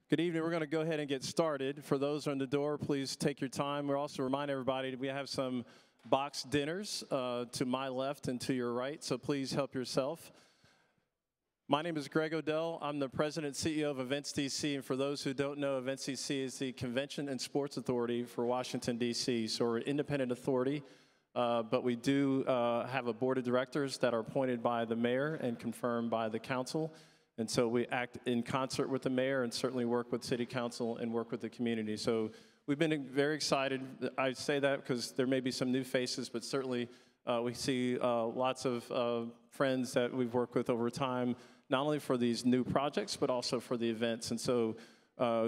Good evening. We're going to go ahead and get started. For those on the door, please take your time. We'll also remind everybody that we have some boxed dinners to my left and to your right, so please help yourself. My name is Greg Odell. I'm the President and CEO of Events DC, and for those who don't know, Events DC is the Convention and Sports Authority for Washington, D.C., so we're an independent authority, but we do have a board of directors that are appointed by the mayor and confirmed by the council. And so we act in concert with the mayor and certainly work with city council and work with the community. So we've been very excited. I say that because there may be some new faces, but certainly we see lots of friends that we've worked with over time, not only for these new projects, but also for the events. And so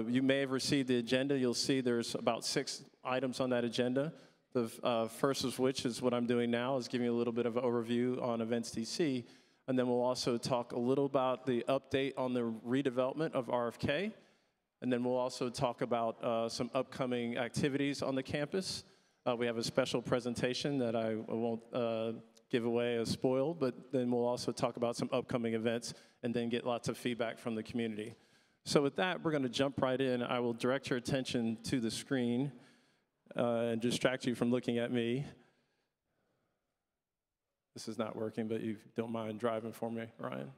you may have received the agenda. You'll see there's about 6 items on that agenda. The first of which is what I'm doing now, is giving you a little bit of an overview on Events DC. And then we'll also talk a little about the update on the redevelopment of RFK. And then we'll also talk about some upcoming activities on the campus. We have a special presentation that I won't give away as spoiled, but then we'll also talk about some upcoming events and then get lots of feedback from the community. So with that, we're going to jump right in. I will direct your attention to the screen and distract you from looking at me. This is not working, but you don't mind driving for me, Ryan?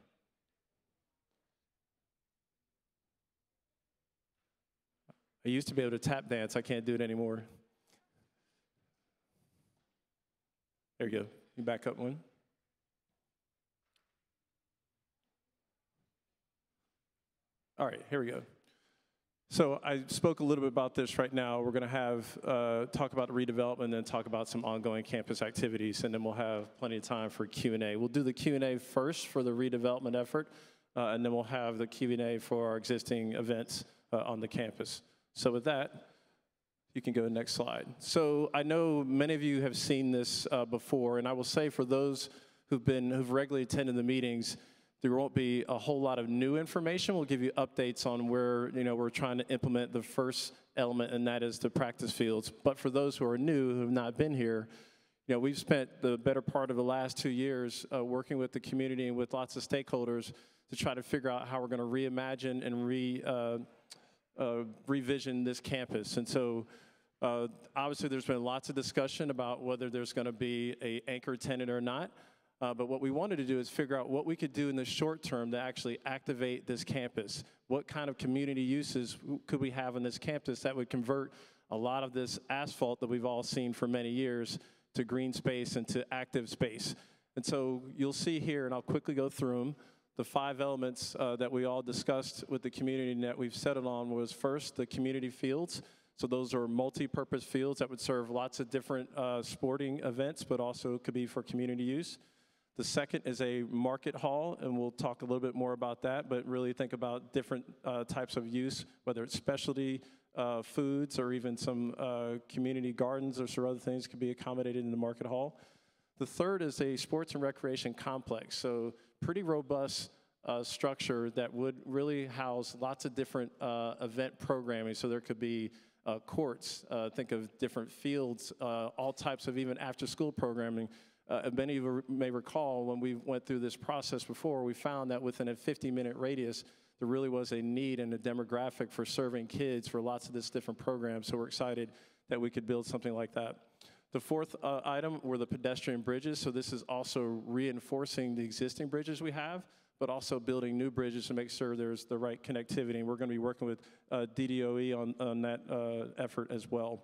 I used to be able to tap dance. I can't do it anymore. There you go. You back up one. All right, here we go. So I spoke a little bit about this right now. We're going to have talk about redevelopment and then talk about some ongoing campus activities, and then we'll have plenty of time for Q&A. We'll do the Q&A first for the redevelopment effort, and then we'll have the Q&A for our existing events on the campus. So with that, you can go to the next slide. So I know many of you have seen this before, and I will say for those who've regularly attended the meetings, there won't be a whole lot of new information. We'll give you updates on where we're trying to implement the first element, and that is the practice fields. But for those who are new, who have not been here, we've spent the better part of the last 2 years working with the community and with lots of stakeholders to try to figure out how we're going to reimagine and revision this campus. And so obviously there's been lots of discussion about whether there's going to be an anchor tenant or not. But what we wanted to do is figure out what we could do in the short term to actually activate this campus. What kind of community uses could we have on this campus that would convert a lot of this asphalt that we've all seen for many years to green space and to active space. And so you'll see here, and I'll quickly go through them, the 5 elements that we all discussed with the community and that we've settled on was first, the community fields. So those are multi-purpose fields that would serve lots of different sporting events, but also could be for community use. The second is a market hall, and we'll talk a little bit more about that, but really think about different types of use, whether it's specialty foods or even some community gardens or some other things could be accommodated in the market hall. The third is a sports and recreation complex, so pretty robust structure that would really house lots of different event programming. So there could be courts, think of different fields, all types of even after-school programming. Many of you may recall when we went through this process before, we found that within a 50-minute radius, there really was a need and a demographic for serving kids for lots of this different programs. So we're excited that we could build something like that. The fourth item were the pedestrian bridges. So this is also reinforcing the existing bridges we have, but also building new bridges to make sure there's the right connectivity. And we're going to be working with DDOE on that effort as well.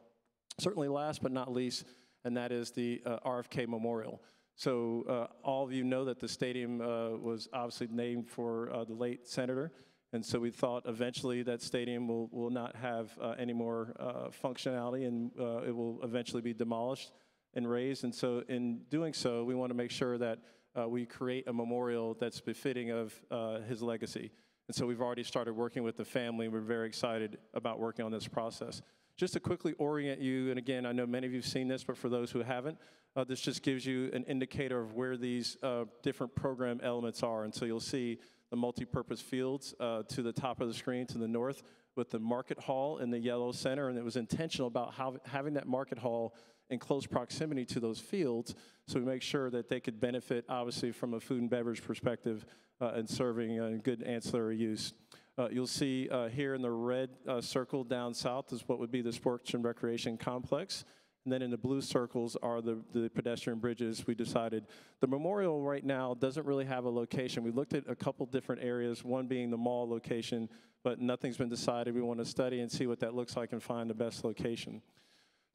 Certainly last but not least, and that is the RFK Memorial. So all of you know that the stadium was obviously named for the late senator, and so we thought eventually that stadium will not have any more functionality, and it will eventually be demolished and razed. And so in doing so, we want to make sure that we create a memorial that's befitting of his legacy. And so we've already started working with the family. We're very excited about working on this process. Just to quickly orient you, and again, I know many of you have seen this, but for those who haven't, this just gives you an indicator of where these different program elements are. And so you'll see the multi-purpose fields to the top of the screen to the north with the market hall in the yellow center. And it was intentional about having that market hall in close proximity to those fields so we make sure that they could benefit, obviously, from a food and beverage perspective and serving good ancillary use. You'll see here in the red circle down south is what would be the Sports and Recreation Complex. And then in the blue circles are the pedestrian bridges. We decided the memorial right now doesn't really have a location. We looked at a couple different areas, one being the mall location, but nothing's been decided. We want to study and see what that looks like and find the best location.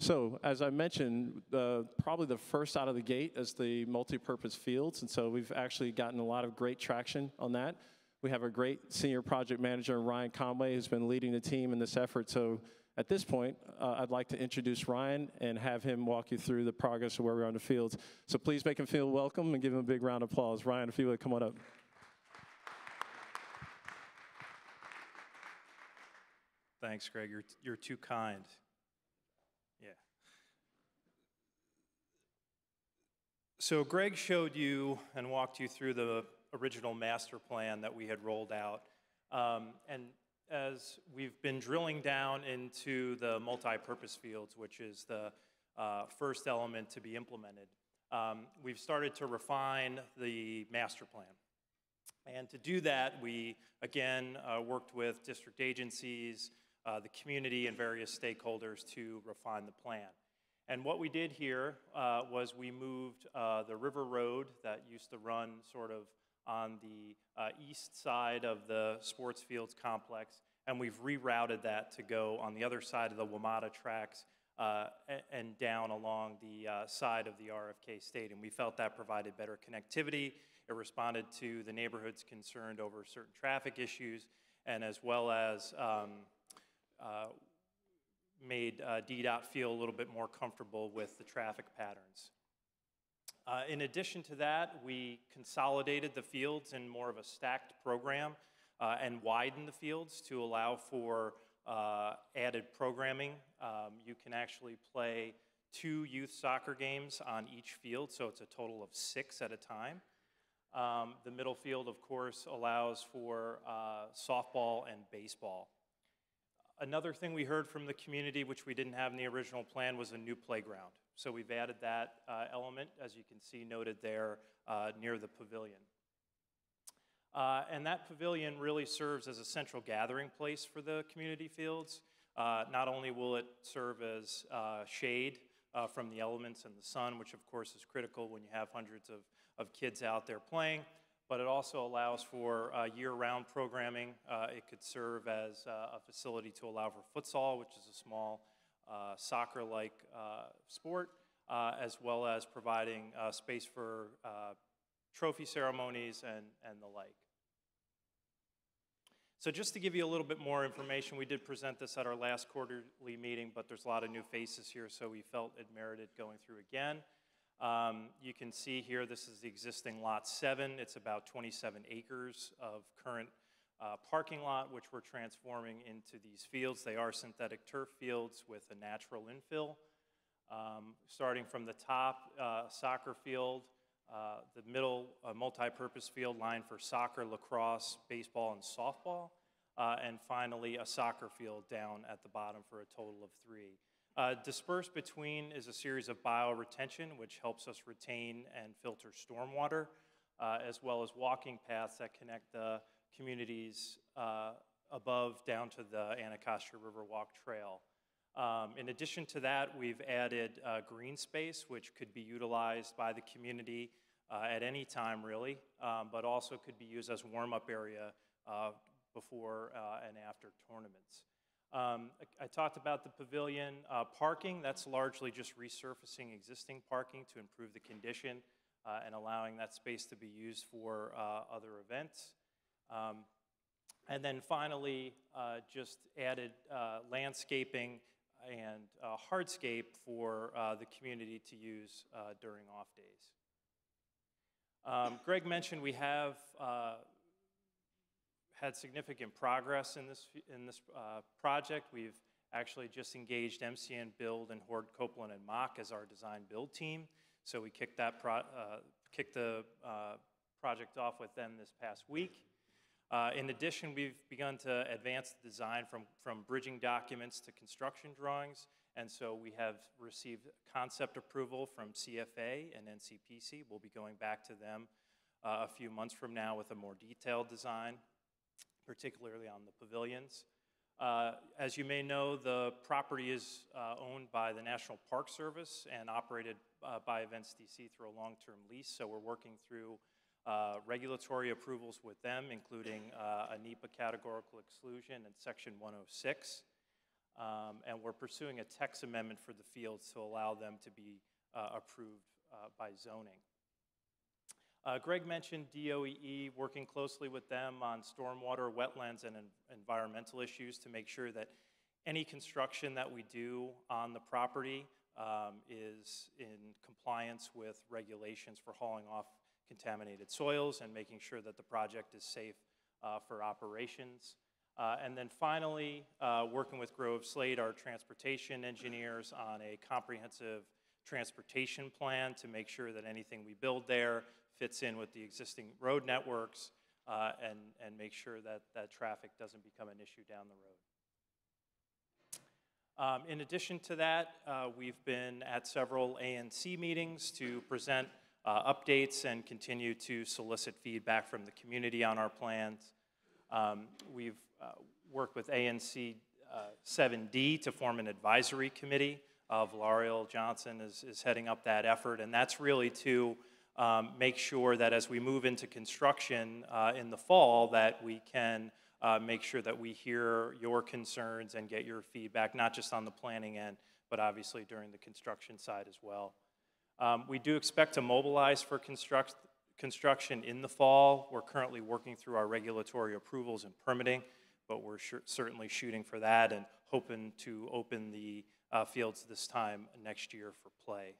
So, as I mentioned, probably the first out of the gate is the multi-purpose fields, and so we've actually gotten a lot of great traction on that. We have a great senior project manager, Ryan Conway, who's been leading the team in this effort. So, at this point, I'd like to introduce Ryan and have him walk you through the progress of where we are on the fields. So please make him feel welcome and give him a big round of applause. Ryan, if you would, come on up. Thanks, Greg. You're too kind. Yeah. So Greg showed you and walked you through the original master plan that we had rolled out. And as we've been drilling down into the multi-purpose fields, which is the first element to be implemented, we've started to refine the master plan. And to do that, we, again, worked with district agencies, the community, and various stakeholders to refine the plan. And what we did here was we moved the River Road that used to run sort of on the east side of the sports fields complex, and we've rerouted that to go on the other side of the WMATA tracks and down along the side of the RFK Stadium. We felt that provided better connectivity. It responded to the neighborhoods concerned over certain traffic issues, and as well as made DDOT feel a little bit more comfortable with the traffic patterns. In addition to that, we consolidated the fields in more of a stacked program and widened the fields to allow for added programming. You can actually play 2 youth soccer games on each field, so it's a total of 6 at a time. The middle field, of course, allows for softball and baseball. Another thing we heard from the community, which we didn't have in the original plan, was a new playground. So we've added that element, as you can see noted there, near the pavilion. And that pavilion really serves as a central gathering place for the community fields. Not only will it serve as shade from the elements and the sun, which of course is critical when you have hundreds of kids out there playing, but it also allows for year-round programming. It could serve as a facility to allow for futsal, which is a small soccer-like sport, as well as providing space for trophy ceremonies and the like. So just to give you a little bit more information, we did present this at our last quarterly meeting, but there's a lot of new faces here, so we felt it merited going through again. You can see here, this is the existing Lot 7. It's about 27 acres of current parking lot, which we're transforming into these fields. They are synthetic turf fields with a natural infill. Starting from the top, soccer field, the middle multi-purpose field lined for soccer, lacrosse, baseball, and softball, and finally a soccer field down at the bottom for a total of 3. Dispersed between is a series of bioretention, which helps us retain and filter stormwater, as well as walking paths that connect the communities above down to the Anacostia River Walk Trail. In addition to that, we've added green space, which could be utilized by the community at any time, really, but also could be used as warm-up area before and after tournaments. I talked about the pavilion parking. That's largely just resurfacing existing parking to improve the condition and allowing that space to be used for other events. And then finally, just added landscaping and hardscape for the community to use during off days. Greg mentioned we have had significant progress in this project. We've actually just engaged MCN Build and Horde Copeland and Mock as our design build team. So we kicked the project off with them this past week. In addition, we've begun to advance the design from bridging documents to construction drawings, and so we have received concept approval from CFA and NCPC. We'll be going back to them a few months from now with a more detailed design. particularly on the pavilions. As you may know, the property is owned by the National Park Service and operated by Events DC through a long-term lease, so we're working through regulatory approvals with them, including a NEPA categorical exclusion and Section 106. And we're pursuing a text amendment for the fields to allow them to be approved by zoning. Greg mentioned DOEE, working closely with them on stormwater, wetlands, and environmental issues to make sure that any construction that we do on the property is in compliance with regulations for hauling off contaminated soils and making sure that the project is safe for operations. And then finally, working with Grove Slade, our transportation engineers, on a comprehensive transportation plan to make sure that anything we build there fits in with the existing road networks and make sure that that traffic doesn't become an issue down the road. In addition to that, we've been at several ANC meetings to present updates and continue to solicit feedback from the community on our plans. We've worked with ANC 7D to form an advisory committee. Valarial Johnson is heading up that effort, and that's really to make sure that as we move into construction in the fall, that we can make sure that we hear your concerns and get your feedback, not just on the planning end, but obviously during the construction side as well. We do expect to mobilize for construction in the fall. We're currently working through our regulatory approvals and permitting, but we're certainly shooting for that and hoping to open the fields this time next year for play.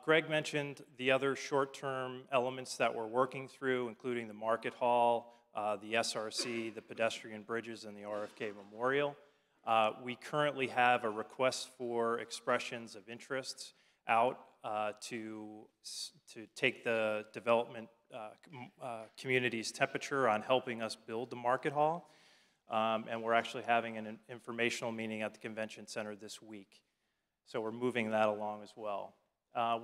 Greg mentioned the other short-term elements that we're working through, including the market hall, the SRC, the pedestrian bridges, and the RFK Memorial. We currently have a request for expressions of interests out to take the development community's temperature on helping us build the market hall. And we're actually having an informational meeting at the convention center this week. So we're moving that along as well.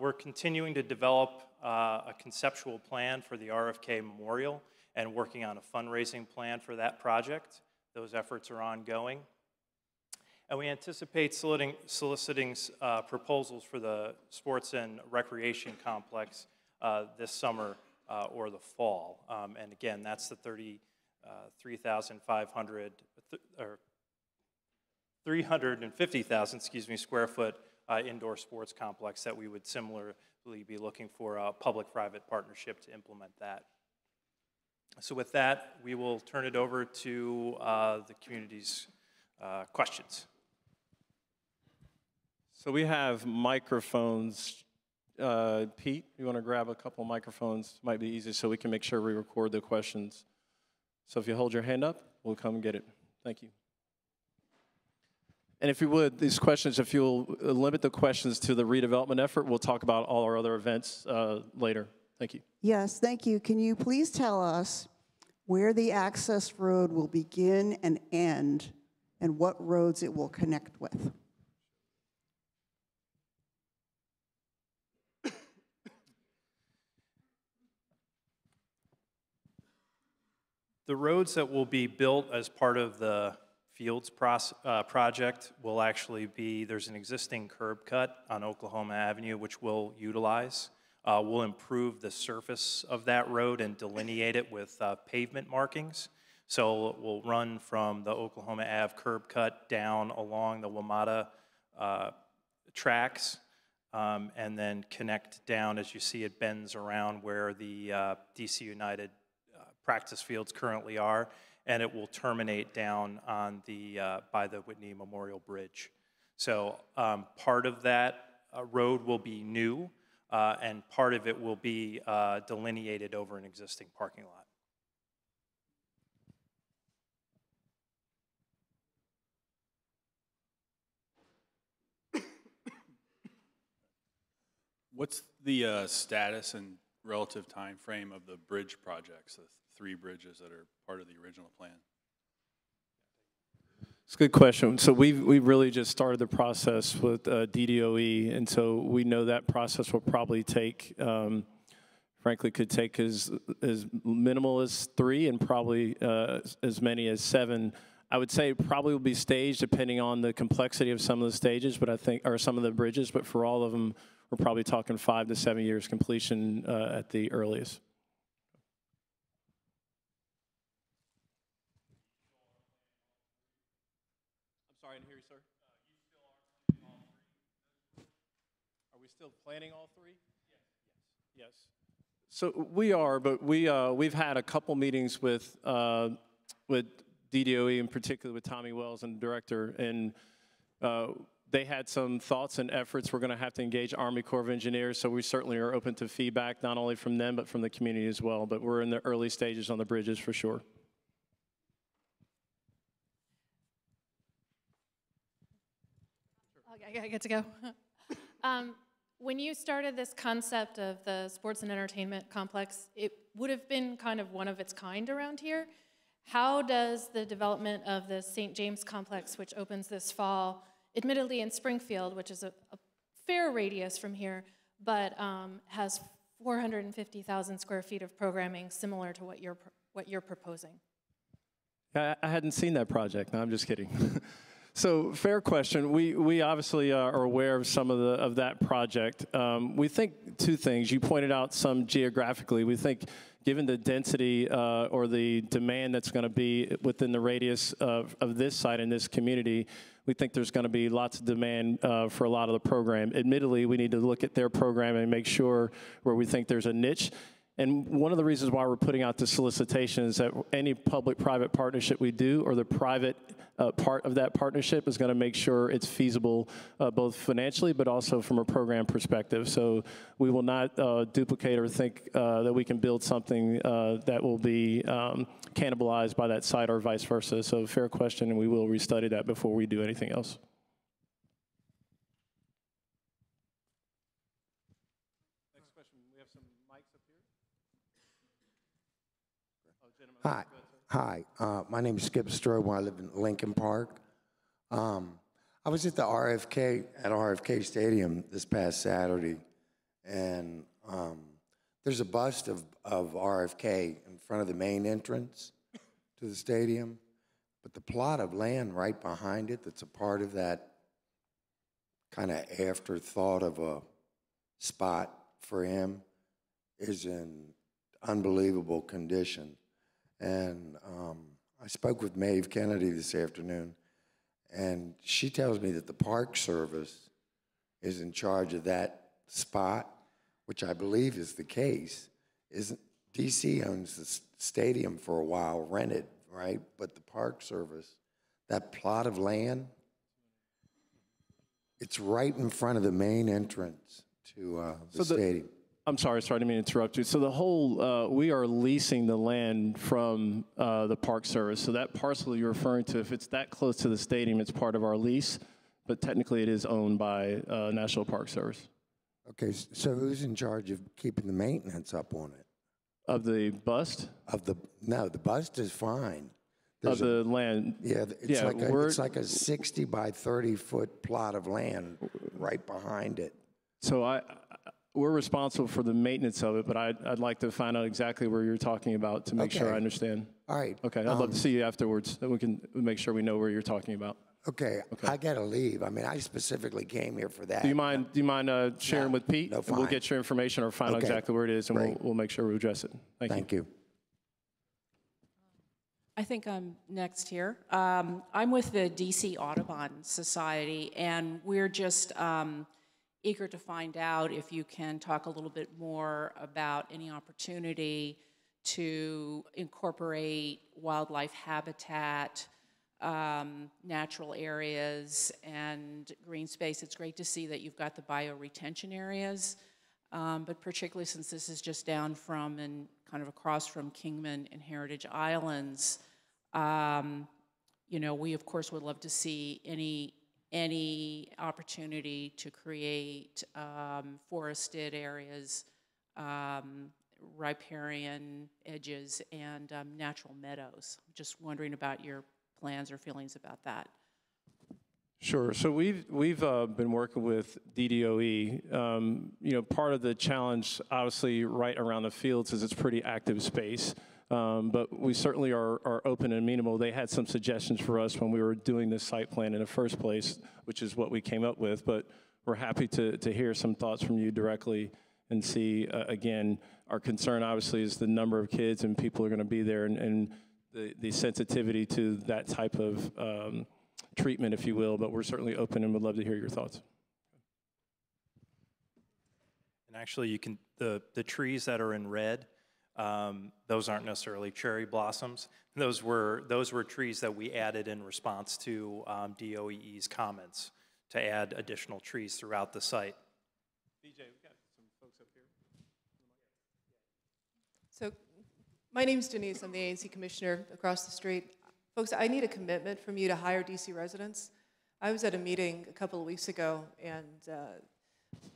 We're continuing to develop a conceptual plan for the RFK Memorial and working on a fundraising plan for that project. Those efforts are ongoing. And we anticipate soliciting proposals for the sports and recreation complex this summer or the fall. And again, that's the 350,000, square foot indoor sports complex that we would similarly be looking for a public-private partnership to implement that. So with that, we will turn it over to the community's questions. So we have microphones. Pete, you want to grab a couple microphones? Might be easy so we can make sure we record the questions. So if you hold your hand up, we'll come and get it. Thank you. And if you would, these questions, if you'll limit the questions to the redevelopment effort, we'll talk about all our other events later. Thank you. Yes, thank you. Can you please tell us where the access road will begin and end and what roads it will connect with? The roads that will be built as part of the Fields project will actually be, there's an existing curb cut on Oklahoma Avenue which we'll utilize. We'll improve the surface of that road and delineate it with pavement markings. So we'll run from the Oklahoma Ave curb cut down along the WMATA tracks and then connect down as you see it bends around where the DC United practice fields currently are, and it will terminate down on the by the Whitney Memorial Bridge. So part of that road will be new, and part of it will be delineated over an existing parking lot. What's the status and relative time frame of the bridge projects, the 3 bridges that are part of the original plan? It's a good question. So we really just started the process with DDOE, and so we know that process will probably take from frankly, could take as minimal as 3 and probably as many as 7. I would say it probably will be staged depending on the complexity of some of the stages, but I think, or some of the bridges, but for all of them, we're probably talking 5 to 7 years completion at the earliest. I'm sorry, I didn't hear you, sir. Are we still planning all 3? Yes. So we are, but we've had a couple meetings with DDOE, in particular with Tommy Wells and the director, and they had some thoughts and efforts. We're going to have to engage Army Corps of Engineers, so we certainly are open to feedback, not only from them, but from the community as well. But we're in the early stages on the bridges for sure. Okay, I get to go. When you started this concept of the sports and entertainment complex, it would have been kind of one of its kind around here. How does the development of the St. James complex, which opens this fall, admittedly in Springfield, which is a fair radius from here, but has 450,000 square feet of programming similar to what you're proposing? I hadn't seen that project. No, I'm just kidding. So, fair question. We obviously are aware of some of that project. We think 2 things. You pointed out some geographically. We think, given the density or the demand that's going to be within the radius of this site in this community, we think there's going to be lots of demand for a lot of the program. Admittedly, we need to look at their program and make sure where we think there's a niche. And one of the reasons why we're putting out the solicitation is that any public-private partnership we do, or the private part of that partnership, is going to make sure it's feasible both financially but also from a program perspective. So we will not duplicate or think that we can build something that will be cannibalized by that site or vice versa. So fair question, and we will restudy that before we do anything else. Next question. We have some mics up here. Oh, gentlemen. Hi. Hi, my name is Skip Strobe. I live in Lincoln Park. I was at the RFK Stadium this past Saturday, and there's a bust of RFK in front of the main entrance to the stadium, but the plot of land right behind it that's a part of that kind of afterthought of a spot for him is in unbelievable condition. And I spoke with Maeve Kennedy this afternoon, and she tells me that the Park Service is in charge of that spot, which I believe is the case. DC owns the stadium for a while, rented, right? But the Park Service, that plot of land, it's right in front of the main entrance to the stadium. I'm sorry, I didn't mean to interrupt you. So the whole, we are leasing the land from the Park Service. So that parcel you're referring to, if it's that close to the stadium, it's part of our lease, but technically it is owned by National Park Service. Okay, so who's in charge of keeping the maintenance up on it? Of the bust? No, the bust is fine. Of the land? Yeah, it's like a 60 by 30 foot plot of land right behind it. So we're responsible for the maintenance of it, but I'd like to find out exactly where you're talking about to make sure I understand. All right. Okay, I'd love to see you afterwards, so we can make sure we know where you're talking about. Okay, I gotta leave. I mean, I specifically came here for that. Do you mind sharing with Pete? No, and we'll fine. get your information or find out exactly where it is, and we'll make sure we address it. Thank you. I think I'm next here. I'm with the DC Audubon Society, and we're just eager to find out if you can talk a little bit more about any opportunity to incorporate wildlife habitat, natural areas, and green space. It's great to see that you've got the bioretention areas, but particularly since this is just down from and kind of across from Kingman and Heritage Islands, you know, we of course would love to see any opportunity to create forested areas, riparian edges, and natural meadows. Just wondering about your plans or feelings about that. Sure. So we've been working with DDOE. Part of the challenge, obviously, right around the fields is it's pretty active space. But we certainly are open and amenable. They had some suggestions for us when we were doing this site plan in the first place, which is what we came up with. But we're happy to hear some thoughts from you directly and see, again, our concern obviously is the number of kids and people are going to be there and the sensitivity to that type of treatment, if you will. But we're certainly open and would love to hear your thoughts. And actually, you can the trees that are in red, those aren't necessarily cherry blossoms. Those were trees that we added in response to DOE's comments to add additional trees throughout the site. DJ, we've got some folks up here. So my name's Denise. I'm the ANC commissioner across the street. Folks, I need a commitment from you to hire DC residents. I was at a meeting a couple of weeks ago and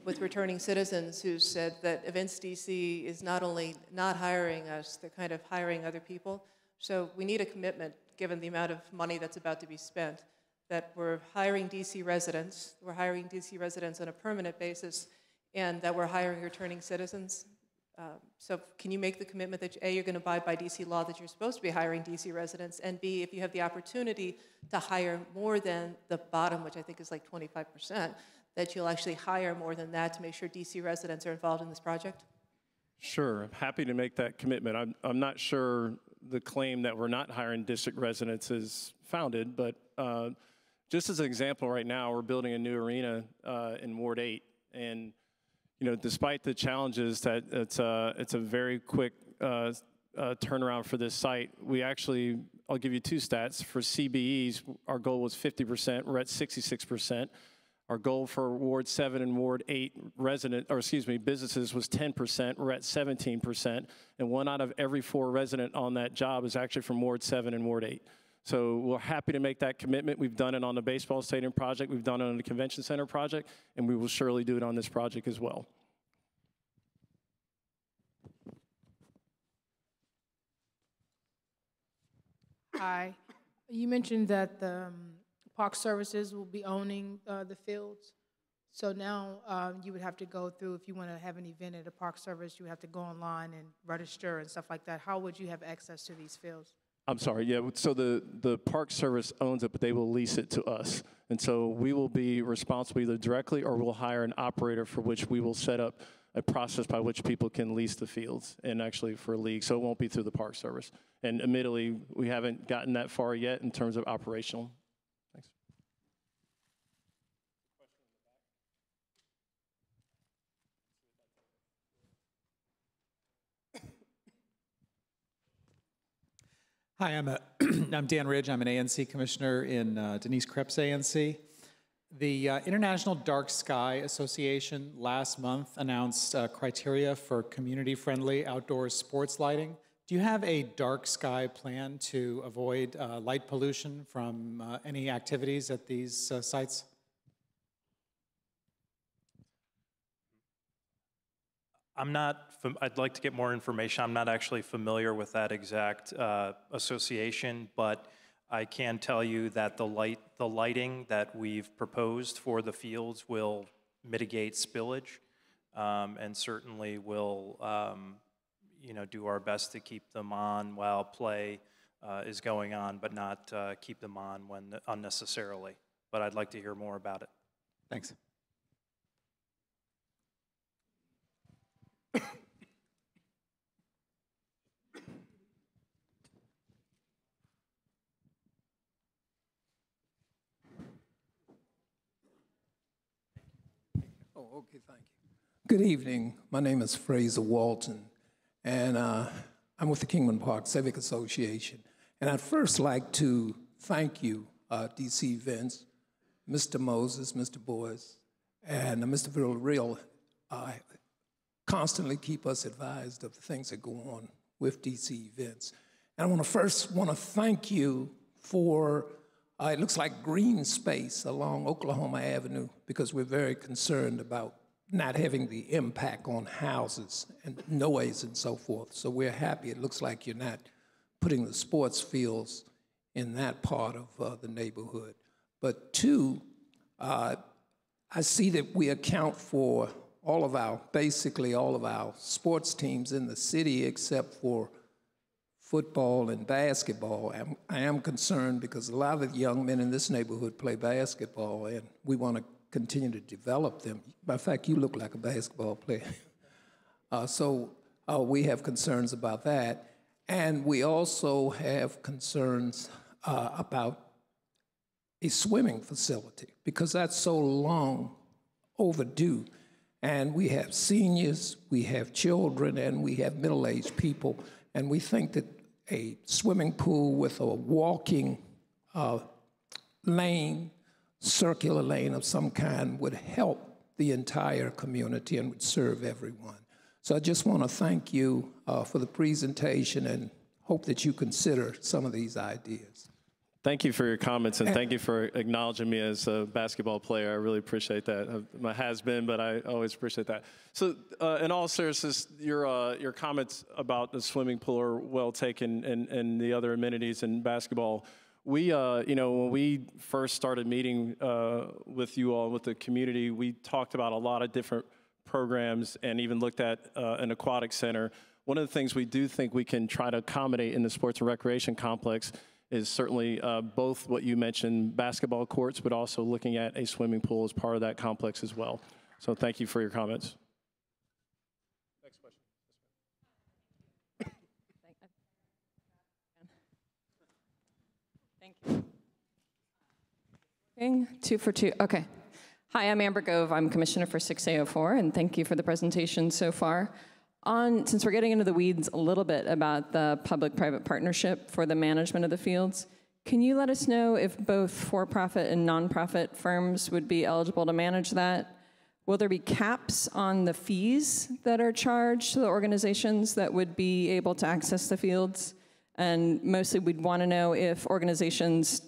with returning citizens who said that Events DC is not only not hiring us, they're kind of hiring other people. So we need a commitment, given the amount of money that's about to be spent, that we're hiring DC residents on a permanent basis, and that we're hiring returning citizens. So can you make the commitment that A, you're going to abide by DC law, that you're supposed to be hiring DC residents, and B, if you have the opportunity to hire more than the bottom, which I think is like 25%, that you'll actually hire more than that to make sure DC residents are involved in this project? Sure, I'm happy to make that commitment. I'm not sure the claim that we're not hiring district residents is founded, but just as an example, right now we're building a new arena in Ward 8, and despite the challenges that it's a very quick turnaround for this site. We actually, I'll give you two stats. For CBEs, our goal was 50%. We're at 66%. Our goal for Ward 7 and Ward 8 businesses was 10%. We're at 17%. And 1 out of every 4 resident on that job is actually from Ward 7 and Ward 8. So we're happy to make that commitment. We've done it on the baseball stadium project. We've done it on the convention center project. And we will surely do it on this project as well. Hi. You mentioned that the Park Services will be owning the fields. So now you would have to go through, if you want to have an event at a Park Service, you would have to go online and register and stuff like that. How would you have access to these fields? I'm sorry, yeah, so the Park Service owns it, but they will lease it to us. And so we will be responsible either directly or we'll hire an operator for which we will set up a process by which people can lease the fields and actually for a league. So it won't be through the Park Service. And admittedly, we haven't gotten that far yet in terms of operational. Thanks. Hi, I'm Dan Ridge. I'm an ANC commissioner in Denise Krepp's ANC. The International Dark Sky Association last month announced criteria for community-friendly outdoor sports lighting. Do you have a dark sky plan to avoid light pollution from any activities at these sites? I'd like to get more information. I'm not actually familiar with that exact association, but I can tell you that the lighting that we've proposed for the fields will mitigate spillage, and certainly will do our best to keep them on while play is going on, but not keep them on when unnecessarily. But I'd like to hear more about it. Thanks. Okay, thank you. Good evening. My name is Fraser Walton, and I'm with the Kingman Park Civic Association. And I'd first like to thank you, DC Events, Mr. Moses, Mr. Boyce, and Mr. Villarreal. Constantly keep us advised of the things that go on with DC Events. And I want to thank you for it looks like green space along Oklahoma Avenue, because we're very concerned about not having the impact on houses and noise and so forth. So we're happy. It looks like you're not putting the sports fields in that part of the neighborhood. But 2, I see that we account for basically all of our sports teams in the city except for football and basketball. I am concerned because a lot of the young men in this neighborhood play basketball, and we want to continue to develop them. Matter of fact, you look like a basketball player. So we have concerns about that. And we also have concerns about a swimming facility because that's so long overdue. And we have seniors, we have children, and we have middle-aged people. And we think that a swimming pool with a walking lane, circular lane of some kind would help the entire community and would serve everyone. So I just want to thank you for the presentation and hope that you consider some of these ideas. Thank you for your comments, and thank you for acknowledging me as a basketball player. I really appreciate that. My has-been, but I always appreciate that. So in all seriousness, your comments about the swimming pool are well taken, and the other amenities in basketball. We, when we first started meeting with you all, with the community, we talked about a lot of different programs and even looked at an aquatic center. One of the things we do think we can try to accommodate in the sports and recreation complex is certainly both what you mentioned, basketball courts, but also looking at a swimming pool as part of that complex as well. So thank you for your comments. Next question. Thank you. Okay, 2 for 2, okay. Hi, I'm Amber Gove. I'm Commissioner for 6A04, and thank you for the presentation so far. Since we're getting into the weeds a little bit about the public-private partnership for the management of the fields, can you let us know if both for-profit and nonprofit firms would be eligible to manage that? Will there be caps on the fees that are charged to the organizations that would be able to access the fields? And mostly we'd want to know if organizations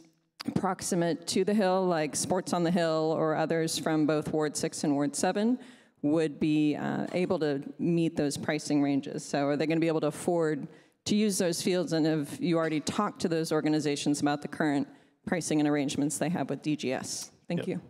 proximate to the Hill, like Sports on the Hill or others from both Ward 6 and Ward 7, would be able to meet those pricing ranges. So are they going to be able to afford to use those fields, and have you already talked to those organizations about the current pricing and arrangements they have with DGS? Thank you.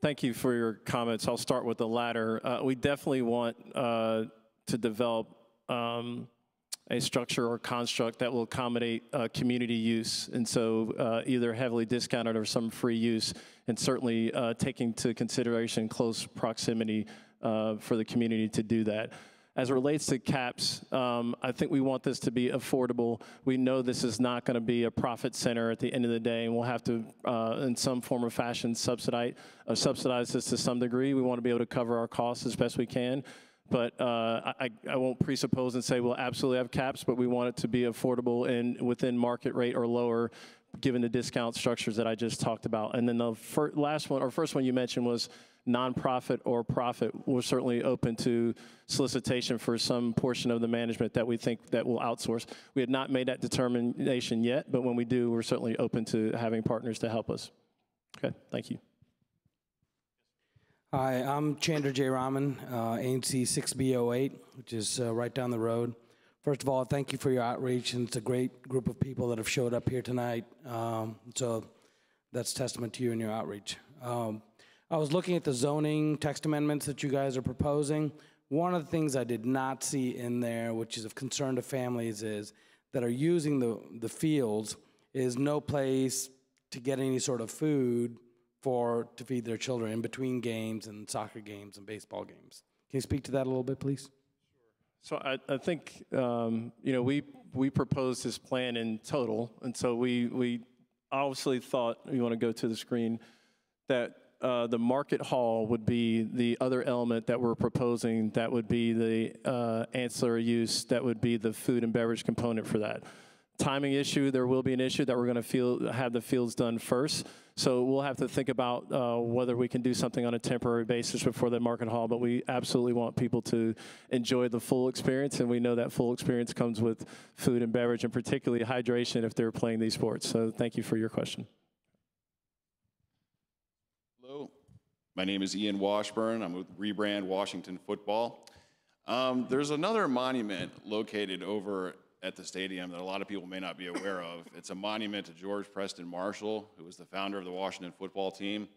Thank you for your comments. I'll start with the latter. We definitely want to develop a structure or construct that will accommodate community use, and so either heavily discounted or some free use, and certainly taking into consideration close proximity for the community to do that. As it relates to caps, I think we want this to be affordable. We know this is not going to be a profit center at the end of the day, and we'll have to, in some form or fashion, subsidize this to some degree. We want to be able to cover our costs as best we can. But I won't presuppose and say we'll absolutely have caps, but we want it to be affordable and within market rate or lower, given the discount structures that I just talked about. And then the first one you mentioned was nonprofit or profit. We're certainly open to solicitation for some portion of the management that we think that will outsource. We had not made that determination yet, but when we do, we're certainly open to having partners to help us. Okay, thank you. Hi, I'm Chandra J. Raman, ANC 6B08, which is right down the road. First of all, thank you for your outreach, and it's a great group of people that have showed up here tonight. So that's testament to you and your outreach. I was looking at the zoning text amendments that you guys are proposing. One of the things I did not see in there, which is of concern to families, is that are using the fields is no place to get any sort of food to feed their children in between games and soccer games and baseball games. Can you speak to that a little bit, please? So I think, we proposed this plan in total, and so we obviously thought, you want to go to the screen, that the market hall would be the other element that we're proposing, that would be the ancillary use, that would be the food and beverage component for that. Timing issue, there will be an issue that we're going to have the fields done first. So we'll have to think about whether we can do something on a temporary basis before the market hall, but we absolutely want people to enjoy the full experience, and we know that full experience comes with food and beverage, and particularly hydration if they're playing these sports. So thank you for your question. Hello, my name is Ian Washburn. I'm with Rebrand Washington Football. There's another monument located over at the stadium that a lot of people may not be aware of. It's a monument to George Preston Marshall, who was the founder of the Washington football team.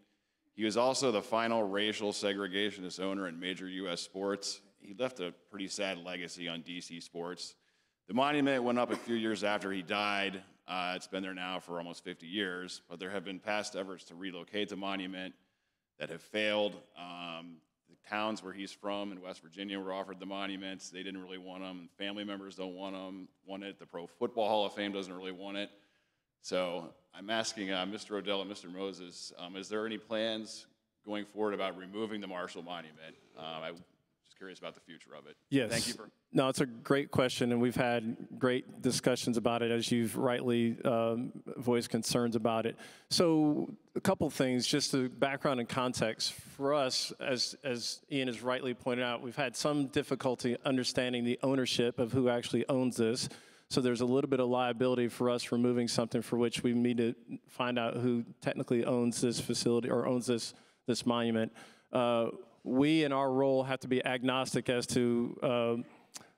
He was also the final racial segregationist owner in major U.S. sports. He left a pretty sad legacy on DC sports. The monument went up a few years after he died. It's been there now for almost 50 years, but there have been past efforts to relocate the monument that have failed. The towns where he's from in West Virginia were offered the monuments. They didn't really want them. Family members don't want it. The Pro Football Hall of Fame doesn't really want it. So I'm asking Mr. Odell and Mr. Moses, is there any plans going forward about removing the Marshall Monument? I'm just curious about the future of it. Yes. Thank you for. No, it's a great question, and we've had great discussions about it, as you've rightly voiced concerns about it. So a couple things, just the background and context. For us, as Ian has rightly pointed out, we've had some difficulty understanding the ownership of who actually owns this. So there's a little bit of liability for us removing something for which we need to find out who technically owns this facility or owns this monument. We, in our role, have to be agnostic as to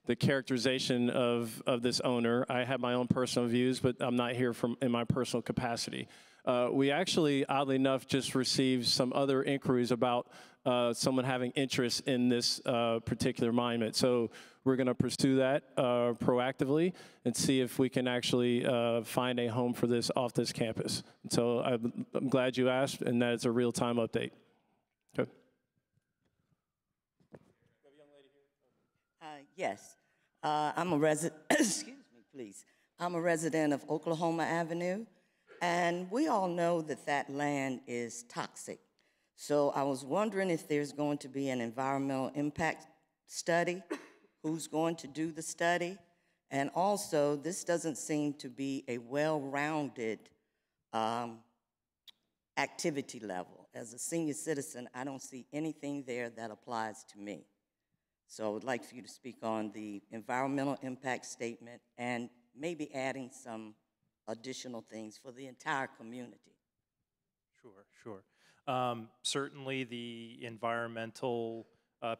the characterization of this owner. I have my own personal views, but I'm not here in my personal capacity. We actually, oddly enough, just received some other inquiries about someone having interest in this particular monument. So we're going to pursue that proactively and see if we can actually find a home for this off this campus. So I'm glad you asked, and that is a real-time update. Okay. Yes, I'm a resident, excuse me, please. I'm a resident of Oklahoma Avenue, and we all know that that land is toxic. So I was wondering if there's going to be an environmental impact study, who's going to do the study, and also this doesn't seem to be a well-rounded activity level. As a senior citizen, I don't see anything there that applies to me. So I would like for you to speak on the environmental impact statement and maybe adding some additional things for the entire community. Sure. Certainly the environmental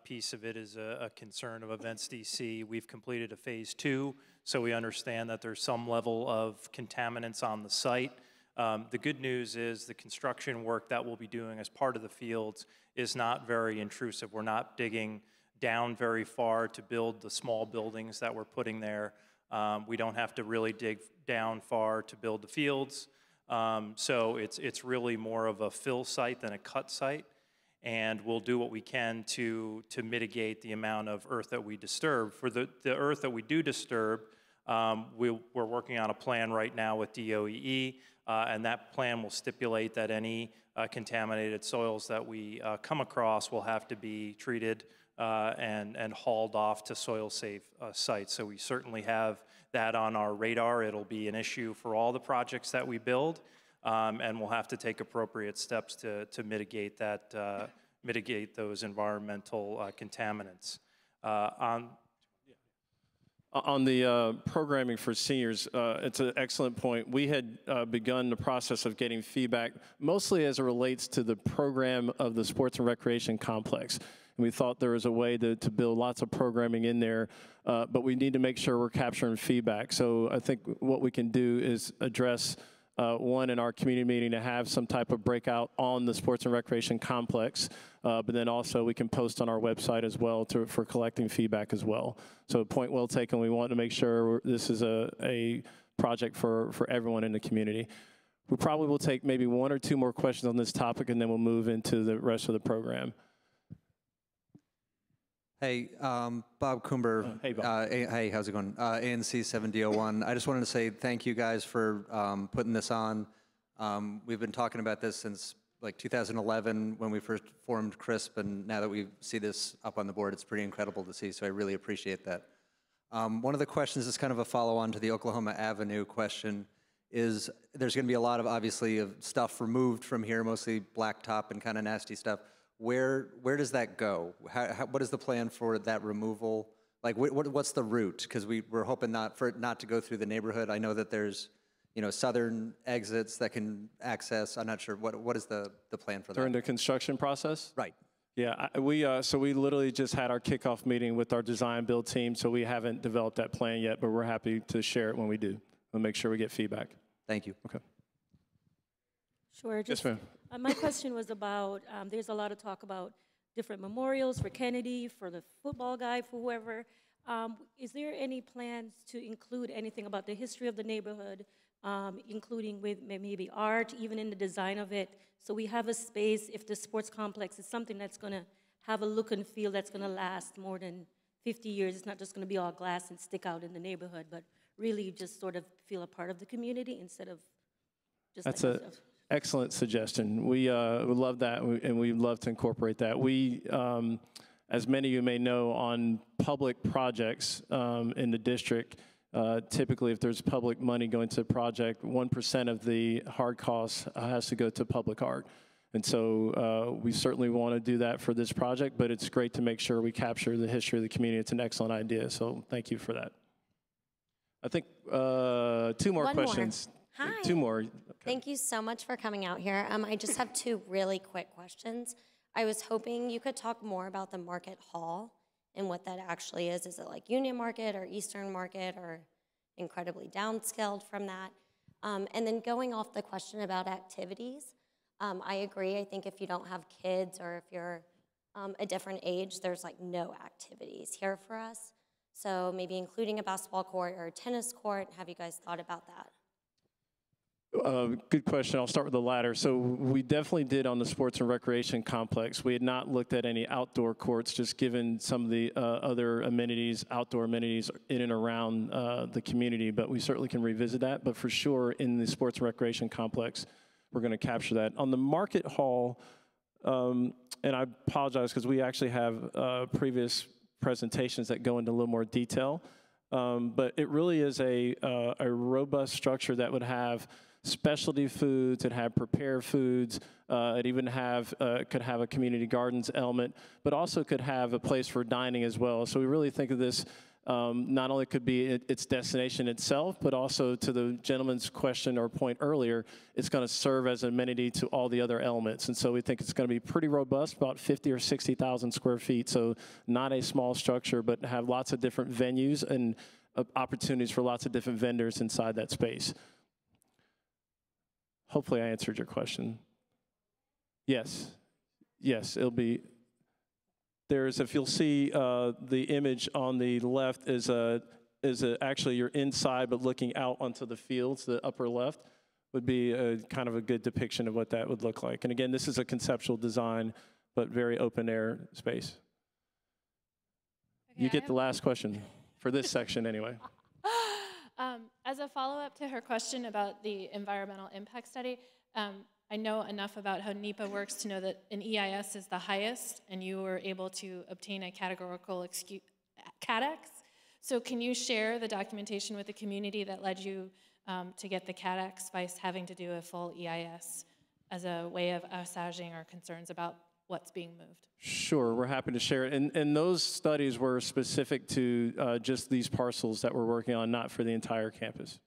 piece of it is a concern of Events DC. We've completed a phase 2, so we understand that there's some level of contaminants on the site. The good news is the construction work that we'll be doing as part of the fields is not very intrusive. We're not digging down very far to build the small buildings that we're putting there. We don't have to really dig down far to build the fields. So it's really more of a fill site than a cut site. And we'll do what we can to mitigate the amount of earth that we disturb. For the earth that we do disturb, we're working on a plan right now with DOEE, and that plan will stipulate that any contaminated soils that we come across will have to be treated and hauled off to soil-safe sites. So we certainly have that on our radar. It'll be an issue for all the projects that we build, and we'll have to take appropriate steps to mitigate that, mitigate those environmental contaminants. On the programming for seniors, it's an excellent point. We had begun the process of getting feedback, mostly as it relates to the program of the sports and recreation complex. And we thought there was a way to build lots of programming in there, but we need to make sure we're capturing feedback. So I think what we can do is address one in our community meeting to have some type of breakout on the sports and recreation complex, but then also we can post on our website as well for collecting feedback as well. So point well taken. We want to make sure this is a project for everyone in the community. We probably will take maybe 1 or 2 more questions on this topic, and then we'll move into the rest of the program. Hey, Bob Coomber. Hey, Bob. Hey, how's it going? ANC 7001. I just wanted to say thank you guys for putting this on. We've been talking about this since like 2011 when we first formed CRISP, and now that we see this up on the board, it's pretty incredible to see, so I really appreciate that. One of the questions is kind of a follow-on to the Oklahoma Avenue question, is there's going to be a lot of, obviously, of stuff removed from here, mostly blacktop and kind of nasty stuff. Where does that go? What is the plan for that removal? Like, what's the route? Because we're hoping for it not to go through the neighborhood. I know that there's, southern exits that can access. I'm not sure. What is the plan for that? During the construction process? Right. Yeah, so we literally just had our kickoff meeting with our design build team, so we haven't developed that plan yet, but we're happy to share it when we do. We'll make sure we get feedback. Thank you. Okay. Sure. Yes, ma'am. My question was about, there's a lot of talk about different memorials for Kennedy, for the football guy, for whoever. Is there any plans to include anything about the history of the neighborhood, including with maybe art, even in the design of it? So we have a space, if the sports complex is something that's going to have a look and feel that's going to last more than 50 years. It's not just going to be all glass and stick out in the neighborhood, but really just sort of feel a part of the community instead of just That's like an excellent suggestion. We would love that, and we'd love to incorporate that. We, as many of you may know, on public projects in the district, typically if there's public money going to a project, 1% of the hard costs has to go to public art. And so we certainly want to do that for this project, but it's great to make sure we capture the history of the community. It's an excellent idea, so thank you for that. I think 2 more questions. Hi. 2 more. Okay. Thank you so much for coming out here. I just have 2 really quick questions. I was hoping you could talk more about the Market Hall and what that actually is. Is it like Union Market or Eastern Market or incredibly downscaled from that? And then going off the question about activities, I agree. I think if you don't have kids or if you're a different age, there's like no activities here for us. So maybe including a basketball court or a tennis court. Have you guys thought about that? Good question. I'll start with the latter. So we definitely did on the sports and recreation complex. We had not looked at any outdoor courts, just given some of the other amenities, outdoor amenities in and around the community, but we certainly can revisit that. But for sure, in the sports and recreation complex, we're going to capture that. On the Market Hall, and I apologize because we actually have previous presentations that go into a little more detail, but it really is a robust structure that would have specialty foods, it had prepared foods, it even could have a community gardens element, but also could have a place for dining as well. So we really think of this not only could be its destination itself, but also to the gentleman's question or point earlier, it's going to serve as an amenity to all the other elements. And so we think it's going to be pretty robust, about 50 or 60,000 square feet. So not a small structure, but have lots of different venues and opportunities for lots of different vendors inside that space. Hopefully I answered your question. Yes, it'll be. If you'll see the image on the left is actually you're inside but looking out onto the fields. The upper left would be kind of a good depiction of what that would look like. And again, this is a conceptual design, but very open air space. Okay, you get the last question for this section anyway. As a follow-up to her question about the environmental impact study, I know enough about how NEPA works to know that an EIS is the highest, and you were able to obtain a categorical CADX. So can you share the documentation with the community that led you to get the CADX by having to do a full EIS as a way of assuaging our concerns about what's being moved? Sure, we're happy to share it. And those studies were specific to just these parcels that we're working on, not for the entire campus.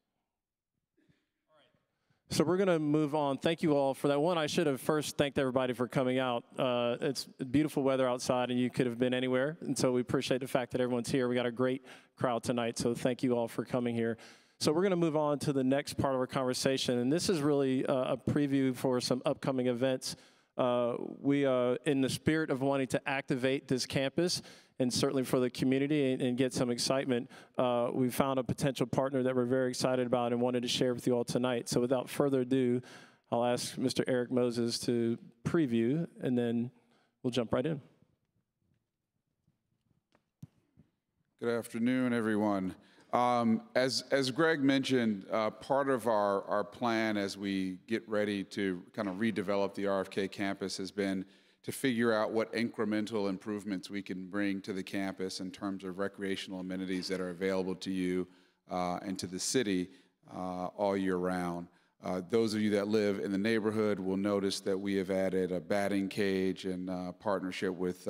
So we're going to move on. Thank you all for that. One, I should have first thanked everybody for coming out. It's beautiful weather outside, and you could have been anywhere. And so we appreciate the fact that everyone's here. We got a great crowd tonight, so thank you all for coming here. So we're going to move on to the next part of our conversation, and this is really a preview for some upcoming events. We, in the spirit of wanting to activate this campus, and certainly for the community and get some excitement, we found a potential partner that we're very excited about and wanted to share with you all tonight. So without further ado, I'll ask Mr. Eric Moses to preview, and then we'll jump right in. Good afternoon, everyone. As Greg mentioned, part of our plan as we get ready to kind of redevelop the RFK campus has been to figure out what incremental improvements we can bring to the campus in terms of recreational amenities that are available to you and to the city all year round. Those of you that live in the neighborhood will notice that we have added a batting cage in partnership with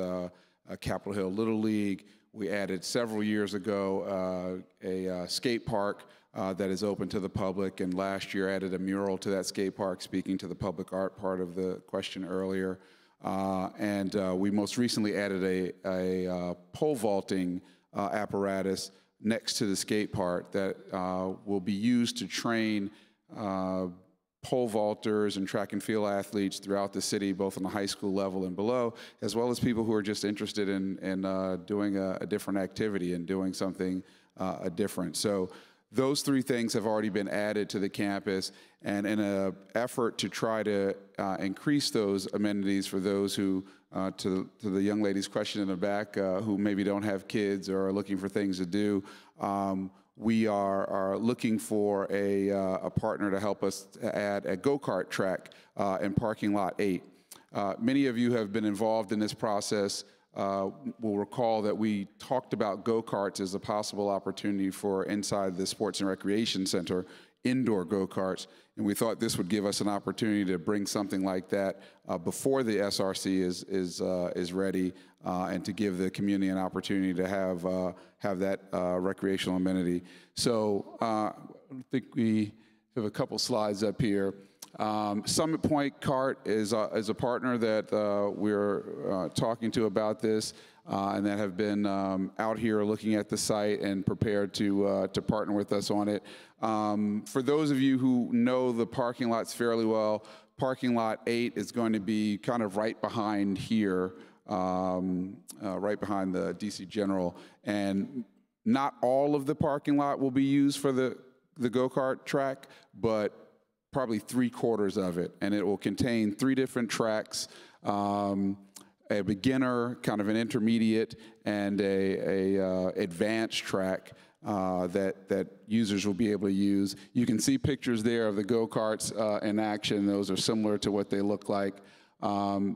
Capitol Hill Little League. We added several years ago a skate park that is open to the public, and last year added a mural to that skate park, speaking to the public art part of the question earlier. And we most recently added a pole vaulting apparatus next to the skate park that will be used to train pole vaulters and track and field athletes throughout the city, both on the high school level and below, as well as people who are just interested in doing a different activity and doing something different. So those three things have already been added to the campus, and in an effort to try to increase those amenities for those who, to the young lady's question in the back, who maybe don't have kids or are looking for things to do, we are looking for a partner to help us add a go-kart track in parking lot 8. Many of you have been involved in this process. Will recall that we talked about go-karts as a possible opportunity for inside the Sports and Recreation Center, indoor go-karts, and we thought this would give us an opportunity to bring something like that before the SRC is ready, and to give the community an opportunity to have that recreational amenity. So I think we have a couple slides up here. Summit Point Kart is a partner that we're talking to about this, and that have been out here looking at the site and prepared to partner with us on it. For those of you who know the parking lots fairly well, parking lot 8 is going to be kind of right behind here, right behind the DC General, and not all of the parking lot will be used for the go-kart track, but probably 3/4 of it, and it will contain 3 different tracks, a beginner, kind of an intermediate, and a advanced track that users will be able to use. You can see pictures there of the go-karts in action. Those are similar to what they look like.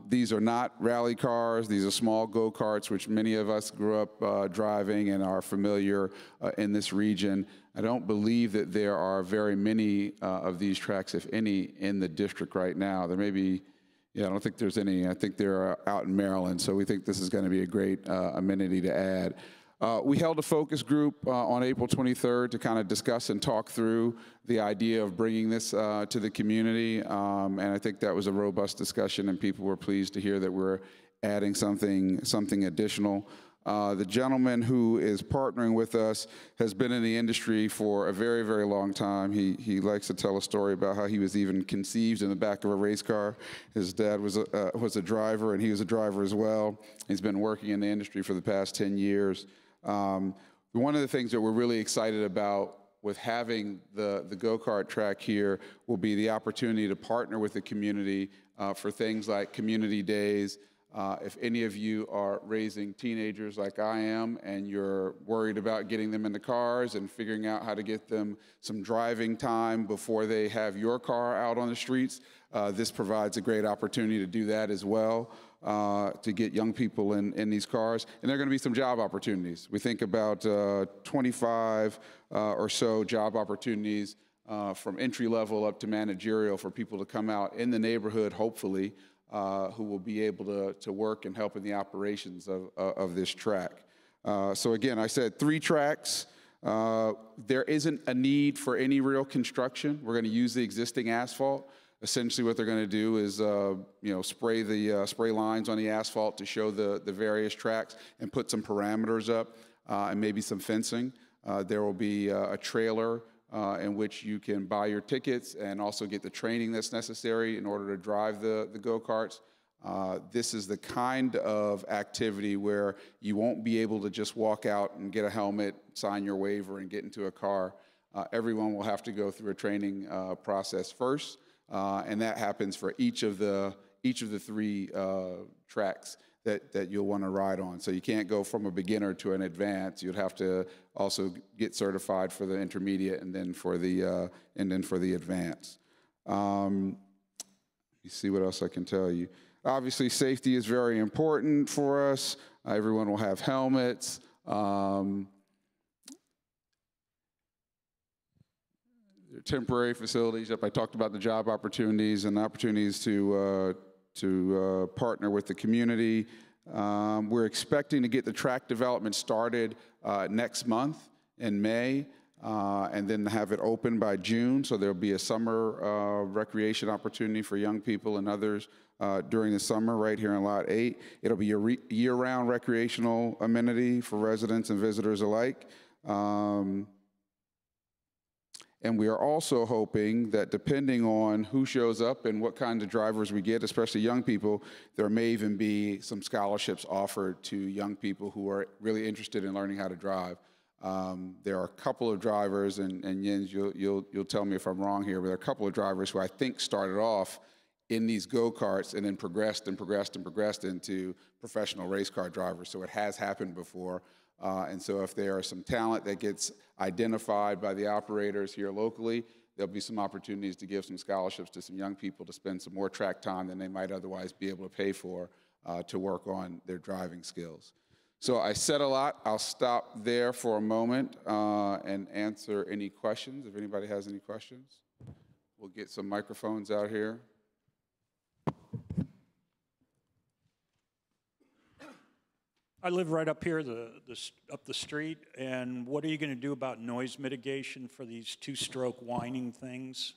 These are not rally cars. These are small go-karts, which many of us grew up driving and are familiar in this region. I don't believe that there are very many of these tracks, if any, in the district right now. There may be, I don't think there's any. I think they're out in Maryland, so we think this is going to be a great amenity to add. We held a focus group on April 23rd to kind of discuss and talk through the idea of bringing this to the community, and I think that was a robust discussion, and people were pleased to hear that we're adding something additional. The gentleman who is partnering with us has been in the industry for a very, very long time. He likes to tell a story about how he was even conceived in the back of a race car. His dad was a driver, and he was a driver as well. He's been working in the industry for the past 10 years. One of the things that we're really excited about with having the go-kart track here will be the opportunity to partner with the community for things like community days. If any of you are raising teenagers like I am, and you're worried about getting them into cars and figuring out how to get them some driving time before they have your car out on the streets, this provides a great opportunity to do that as well, to get young people in these cars. And there are going to be some job opportunities. We think about 25 or so job opportunities from entry level up to managerial for people to come out in the neighborhood, hopefully, who will be able to work and help in the operations of this track. So again, I said 3 tracks. There isn't a need for any real construction. We're going to use the existing asphalt. Essentially what they're going to do is spray lines on the asphalt to show the various tracks and put some parameters up and maybe some fencing. There will be a trailer in which you can buy your tickets and also get the training that's necessary in order to drive the go-karts. This is the kind of activity where you won't be able to just walk out and get a helmet, sign your waiver, and get into a car. Everyone will have to go through a training process first, and that happens for each of the 3 tracks that you'll want to ride on. So you can't go from a beginner to an advanced. You'd have to also get certified for the intermediate and then for the advanced. You see what else I can tell you. Obviously, safety is very important for us. Everyone will have helmets. Temporary facilities. I talked about the job opportunities and opportunities to partner with the community. We're expecting to get the track development started next month in May, and then have it open by June. So there'll be a summer recreation opportunity for young people and others during the summer right here in Lot 8. It'll be a year-round recreational amenity for residents and visitors alike. And we are also hoping that depending on who shows up and what kind of drivers we get, especially young people, there may even be some scholarships offered to young people who are really interested in learning how to drive. There are a couple of drivers, and Jens, you'll tell me if I'm wrong here, but there are a couple of drivers who I think started off in these go-karts and then progressed into professional race car drivers. So it has happened before. And so if there are some talent that gets identified by the operators here locally, there'll be some opportunities to give some scholarships to some young people to spend some more track time than they might otherwise be able to pay for to work on their driving skills. So I said a lot. I'll stop there for a moment and answer any questions, if anybody has any questions. We'll get some microphones out here. I live right up here, up the street, and what are you going to do about noise mitigation for these two-stroke whining things?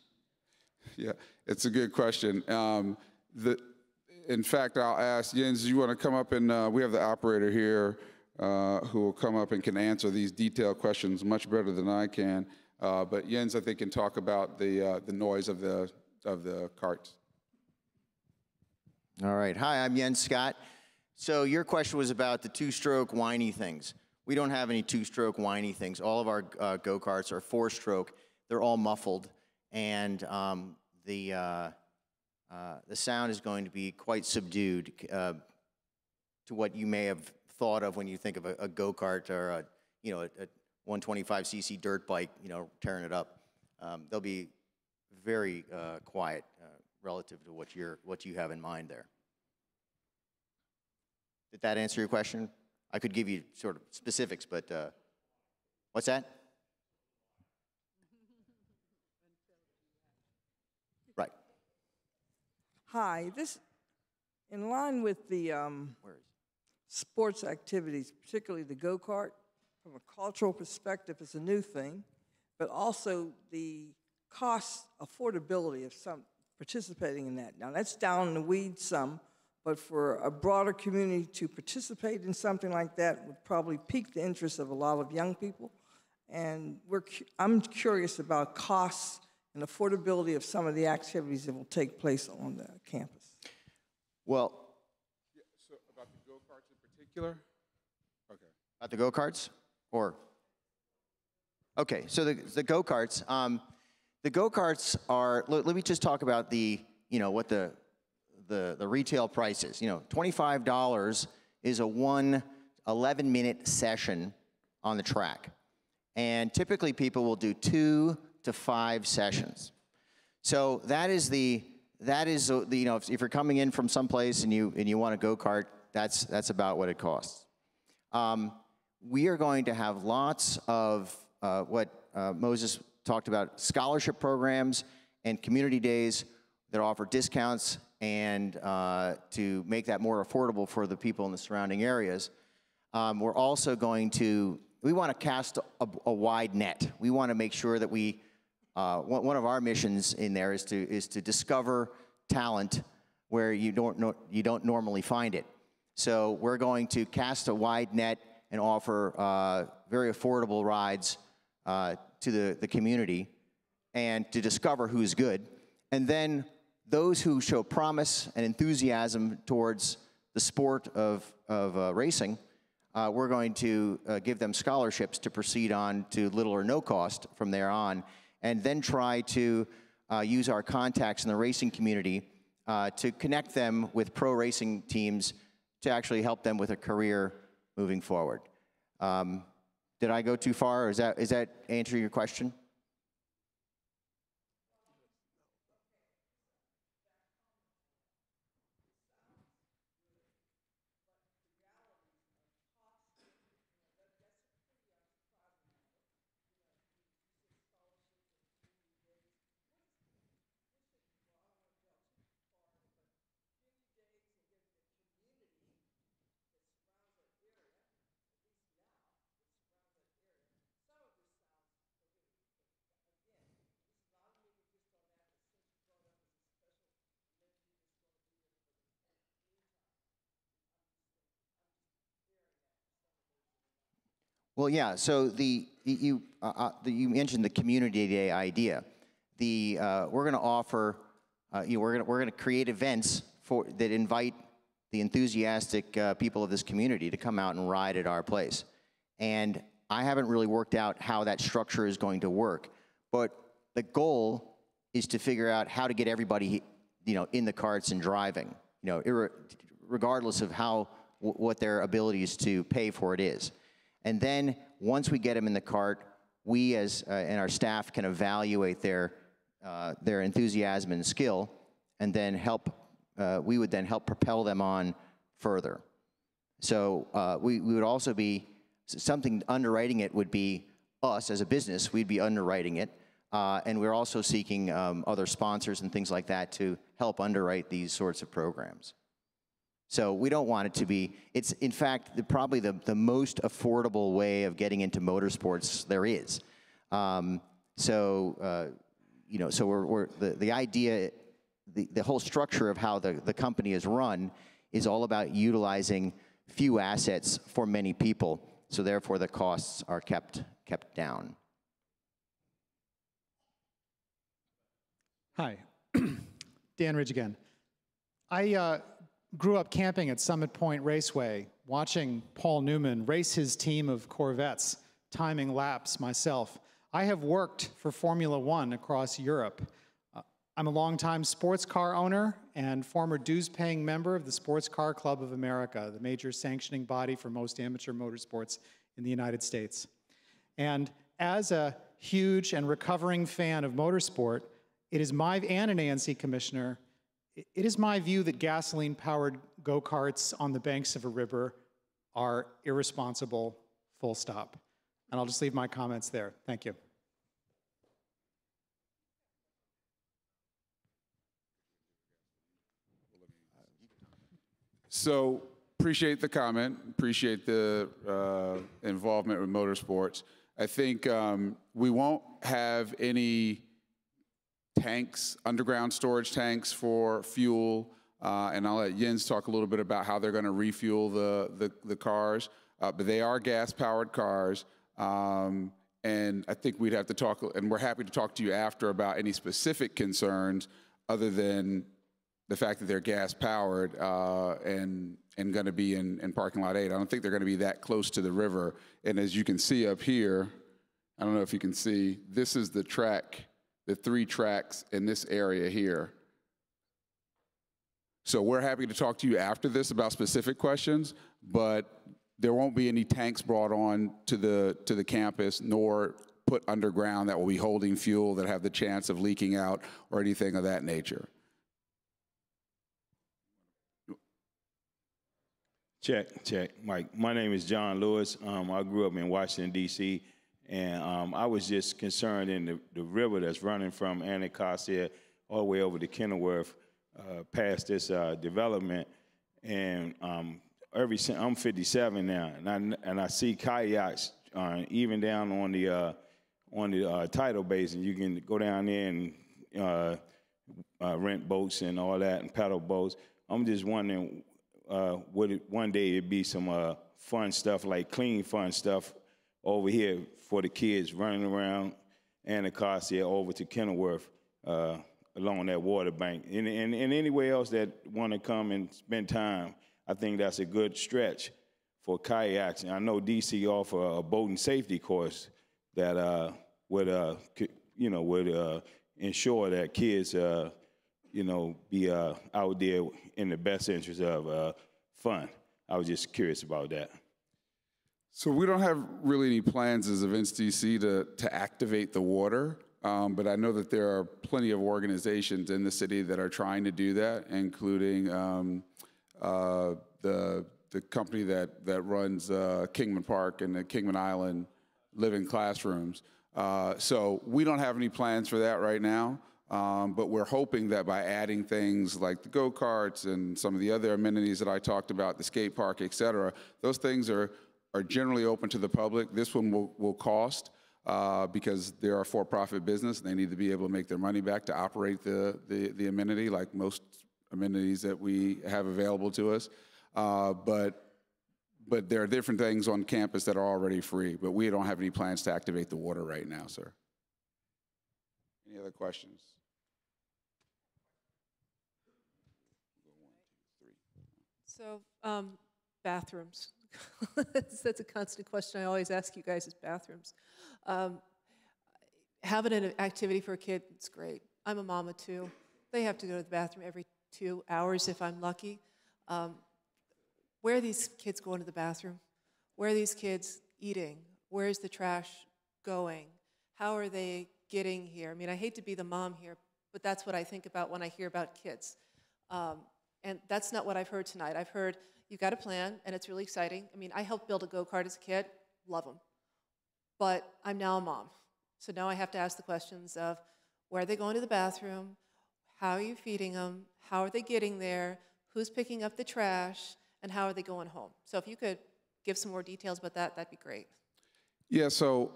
Yeah, it's a good question. In fact, I'll ask Jens, you want to come up and we have the operator here who will come up and can answer these detailed questions much better than I can. But Jens, I think, can talk about the noise of the carts. All right. Hi, I'm Jens Scott. So your question was about the two-stroke whiny things. We don't have any two-stroke whiny things. All of our go-karts are four-stroke. They're all muffled, and the sound is going to be quite subdued to what you may have thought of when you think of a go-kart or a 125cc dirt bike, tearing it up. They'll be very quiet relative to what you have in mind there. Did that answer your question? I could give you sort of specifics, but what's that? Right. Hi, in line with the sports activities, particularly the go-kart, from a cultural perspective, it's a new thing, but also the cost affordability of some participating in that. Now, that's down in the weeds some, but for a broader community to participate in something like that would probably pique the interest of a lot of young people. And I'm curious about costs and affordability of some of the activities that will take place on the campus. Well, yeah, so about the go-karts in particular? Okay. About the go-karts? Or? Okay, so the go-karts. The go-karts are, let me just talk about what the retail price is. $25 is a 11-minute session on the track. And typically people will do 2 to 5 sessions. So if you're coming in from someplace and you want a go-kart, that's about what it costs. We are going to have lots of what Moses talked about, scholarship programs and community days that offer discounts and to make that more affordable for the people in the surrounding areas. We're also we want to cast a wide net. We want to make sure that one of our missions in there is to discover talent where you don't normally find it. So we're going to cast a wide net and offer very affordable rides to the community and to discover who's good. And then those who show promise and enthusiasm towards the sport of racing, we're going to give them scholarships to proceed on to little or no cost from there on, and then try to use our contacts in the racing community to connect them with pro racing teams to actually help them with a career moving forward. Did I go too far, or is that answering your question? Well, yeah, so the you mentioned the community day idea. We're going to offer, we're going to create events that invite the enthusiastic people of this community to come out and ride at our place. And I haven't really worked out how that structure is going to work, but the goal is to figure out how to get everybody, in the carts and driving, regardless of what their abilities to pay for it is. And then once we get them in the cart, we and our staff can evaluate their enthusiasm and skill, and then we would then help propel them on further. So we would also be, something underwriting it would be us as a business, we'd be underwriting it. And we're also seeking other sponsors and things like that to help underwrite these sorts of programs. So we don't want it to be, it's in fact probably the most affordable way of getting into motorsports there is. So the idea, the whole structure of how the company is run is all about utilizing few assets for many people. So therefore the costs are kept down. Hi, Dan Ridge again. I grew up camping at Summit Point Raceway, watching Paul Newman race his team of Corvettes, timing laps myself. I have worked for Formula One across Europe. I'm a longtime sports car owner and former dues-paying member of the Sports Car Club of America, the major sanctioning body for most amateur motorsports in the United States. And as a huge and recovering fan of motorsport, and an ANC commissioner, it is my view that gasoline-powered go-karts on the banks of a river are irresponsible, full stop. And I'll just leave my comments there. Thank you. So appreciate the comment, appreciate the involvement with motorsports. I think we won't have any tanks, underground storage tanks for fuel, and I'll let Jens talk a little bit about how they're going to refuel the cars, but they are gas-powered cars, and I think we'd have to talk, and we're happy to talk to you after about any specific concerns other than the fact that they're gas-powered and going to be in parking lot 8. I don't think they're going to be that close to the river, and as you can see up here, I don't know if you can see, this is the track, the 3 tracks in this area here. So we're happy to talk to you after this about specific questions, but there won't be any tanks brought on to the campus, nor put underground that will be holding fuel that have the chance of leaking out or anything of that nature. Check, Mike. My name is John Lewis. I grew up in Washington, D.C., and I was just concerned in the river that's running from Anacostia all the way over to Kenilworth, past this development. And I'm 57 now, and I see kayaks even down on the tidal basin. You can go down there and rent boats and all that, and paddle boats. I'm just wondering, would one day it'd be some fun stuff, like clean fun stuff over here for the kids running around Anacostia over to Kenilworth along that water bank. And anywhere else that want to come and spend time, I think that's a good stretch for kayaks. And I know DC offer a boating safety course that would ensure that kids, be out there in the best interest of fun. I was just curious about that. So we don't have really any plans as Events DC to activate the water, but I know that there are plenty of organizations in the city that are trying to do that, including the company that runs Kingman Park and the Kingman Island living classrooms. So we don't have any plans for that right now, but we're hoping that by adding things like the go-karts and some of the other amenities that I talked about, the skate park, et cetera, those things are generally open to the public. This one will cost because they're a for-profit business and they need to be able to make their money back to operate the amenity, like most amenities that we have available to us. But but there are different things on campus that are already free, but we don't have any plans to activate the water right now, sir. Any other questions? So, bathrooms. That's a constant question I always ask you guys is bathrooms. Having an activity for a kid, it's great. I'm a mama too. They have to go to the bathroom every 2 hours if I'm lucky. Where are these kids going to the bathroom? Where are these kids eating? Where's the trash going? How are they getting here? I mean, I hate to be the mom here, but that's what I think about when I hear about kids. And that's not what I've heard tonight. I've heard you've got a plan, and it's really exciting. I mean, I helped build a go-kart as a kid, love them. But I'm now a mom. So now I have to ask the questions of where are they going to the bathroom? How are you feeding them? How are they getting there? Who's picking up the trash? And how are they going home? So if you could give some more details about that, that'd be great. Yeah, so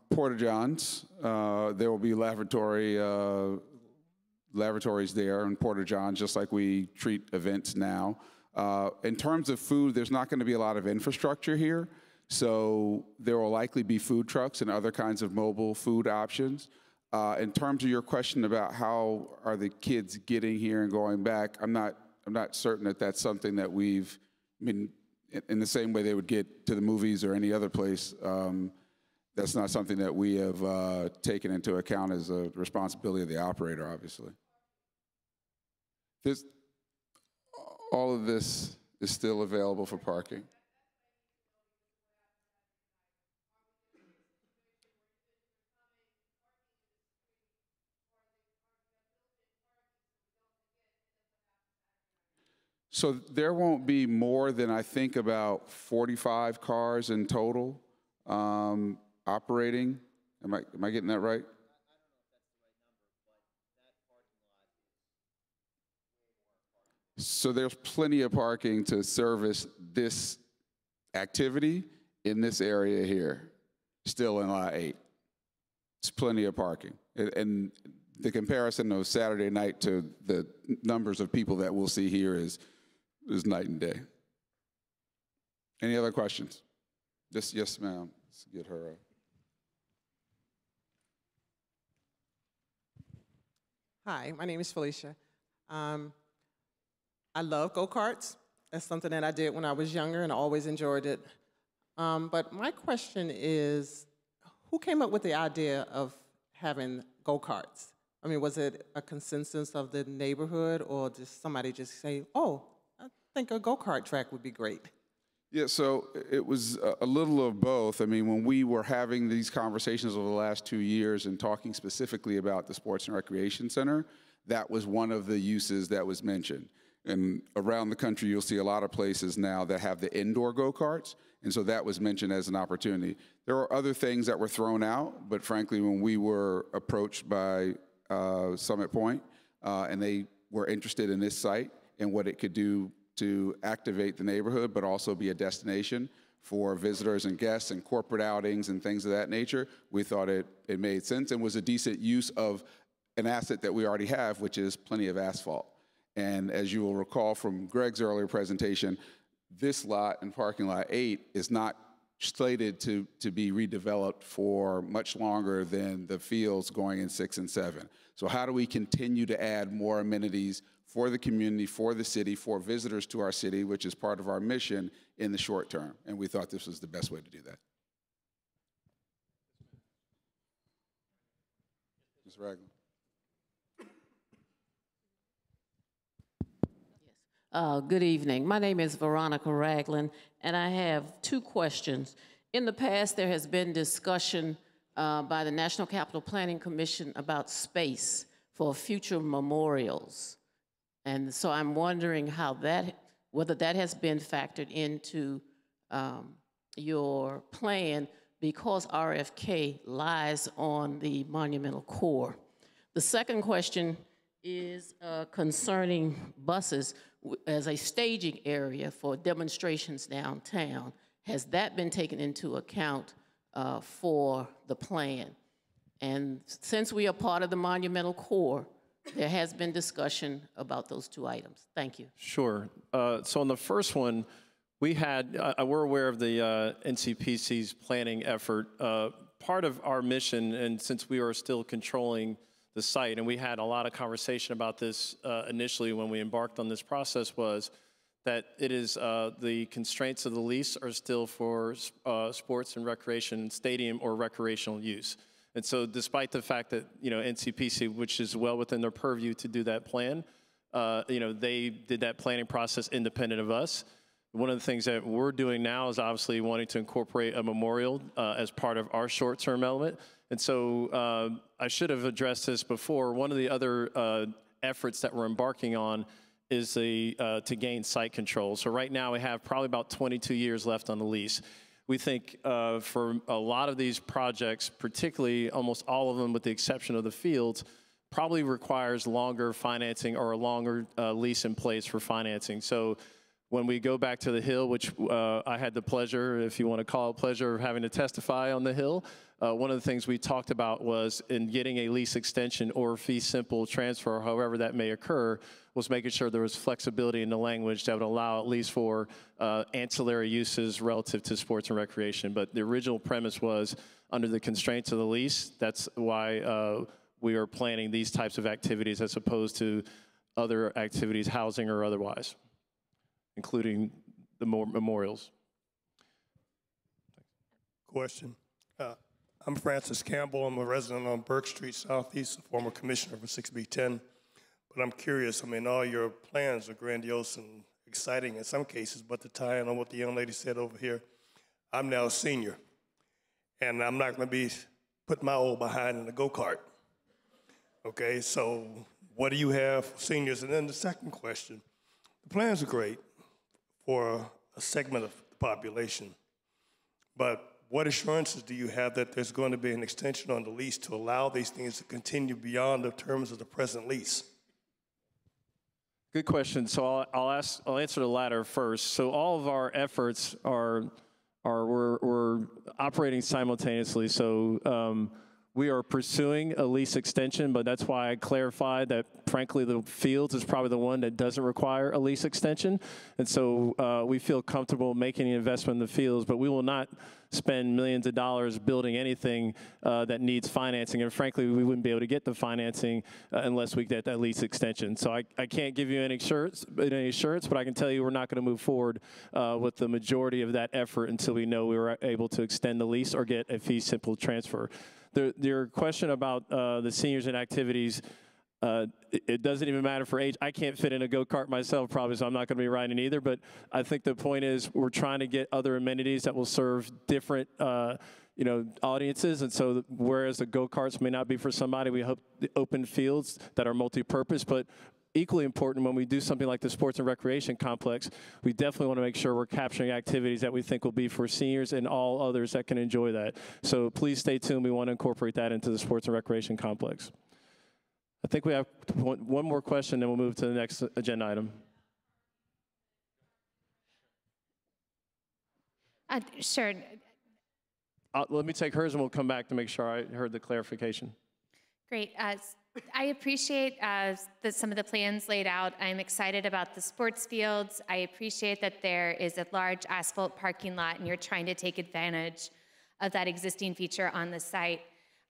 Porta Johns, there will be laboratories there in Porta Johns, just like we treat events now. In terms of food, there's not going to be a lot of infrastructure here, so there will likely be food trucks and other kinds of mobile food options. In terms of your question about how are the kids getting here and going back, I'm not certain that that's something that we've, I mean, in the same way they would get to the movies or any other place, that's not something that we have taken into account as a responsibility of the operator, obviously. All of this is still available for parking. So there won't be more than, I think, about 45 cars in total operating. Am I getting that right? So there's plenty of parking to service this activity in this area here, still in Lot 8. It's plenty of parking. And the comparison of Saturday night to the numbers of people that we'll see here is night and day. Any other questions? Yes, ma'am. Let's get her. Hi, my name is Felicia. I love go-karts. That's something that I did when I was younger and I always enjoyed it. But my question is, who came up with the idea of having go-karts? I mean, was it a consensus of the neighborhood or just somebody just say, oh, I think a go-kart track would be great? Yeah, so it was a little of both. I mean, when we were having these conversations over the last 2 years and talking specifically about the Sports and Recreation Center, that was one of the uses that was mentioned. And around the country, you'll see a lot of places now that have the indoor go-karts, and so that was mentioned as an opportunity. There were other things that were thrown out, but frankly, when we were approached by Summit Point, and they were interested in this site and what it could do to activate the neighborhood, but also be a destination for visitors and guests and corporate outings and things of that nature, we thought it made sense and was a decent use of an asset that we already have, which is plenty of asphalt. And as you will recall from Greg's earlier presentation, this lot and parking lot 8 is not slated to be redeveloped for much longer than the fields going in 6 and 7. So how do we continue to add more amenities for the community, for the city, for visitors to our city, which is part of our mission in the short term? And we thought this was the best way to do that. Ms. Ragland. Good evening. My name is Veronica Ragland, and I have 2 questions. In the past, there has been discussion by the National Capital Planning Commission about space for future memorials. And so I'm wondering how whether that has been factored into your plan, because RFK lies on the monumental core. The second question is concerning buses as a staging area for demonstrations downtown. Has that been taken into account for the plan? And since we are part of the monumental core, there has been discussion about those 2 items. Thank you. Sure. So on the first one, We're aware of the NCPC's planning effort. Part of our mission, and since we are still controlling the site, and we had a lot of conversation about this initially when we embarked on this process, was that it is the constraints of the lease are still for sports and recreation, stadium or recreational use. And so despite the fact that, NCPC, which is well within their purview to do that plan, they did that planning process independent of us. One of the things that we're doing now is obviously wanting to incorporate a memorial as part of our short-term element. And so I should have addressed this before. One of the other efforts that we're embarking on is to gain site control. So right now we have probably about 22 years left on the lease. We think for a lot of these projects, particularly almost all of them with the exception of the fields, probably requires longer financing or a longer lease in place for financing. So when we go back to the Hill, which I had the pleasure, if you want to call it pleasure, of having to testify on the Hill, one of the things we talked about was in getting a lease extension or fee simple transfer, however that may occur, was making sure there was flexibility in the language that would allow at least for ancillary uses relative to sports and recreation. But the original premise was under the constraints of the lease. That's why we are planning these types of activities as opposed to other activities, housing or otherwise, including the memorials. Question. I'm Francis Campbell. I'm a resident on Burke Street Southeast, a former commissioner for 6B10. But I'm curious, all your plans are grandiose and exciting in some cases, but to tie in on what the young lady said over here, I'm now a senior, and I'm not going to be putting my old behind in a go-kart. Okay, so what do you have for seniors? And then the second question, the plans are great for a segment of the population, but what assurances do you have that there's going to be an extension on the lease to allow these things to continue beyond the terms of the present lease? Good question. So I'll answer the latter first. So all of our efforts we're operating simultaneously. So we are pursuing a lease extension, but that's why I clarified that, frankly, the fields is probably the one that doesn't require a lease extension. And so we feel comfortable making the investment in the fields, but we will not spend millions of dollars building anything that needs financing. And frankly, we wouldn't be able to get the financing unless we get that lease extension. So I can't give you any assurance, but I can tell you we're not going to move forward with the majority of that effort until we know we were able to extend the lease or get a fee simple transfer. Your question about the seniors and activities, it doesn't even matter for age. I can't fit in a go-kart myself probably, so I'm not going to be riding either. But I think the point is we're trying to get other amenities that will serve different audiences. And so whereas the go-karts may not be for somebody, we hope the open fields that are multi-purpose. But equally important, when we do something like the sports and recreation complex, we definitely want to make sure we're capturing activities that we think will be for seniors and all others that can enjoy that. So please stay tuned. We want to incorporate that into the sports and recreation complex. I think we have one more question, then we'll move to the next agenda item. Sure. Let me take hers and we'll come back to make sure I heard the clarification. Great. I appreciate some of the plans laid out. I'm excited about the sports fields. I appreciate that there is a large asphalt parking lot and you're trying to take advantage of that existing feature on the site.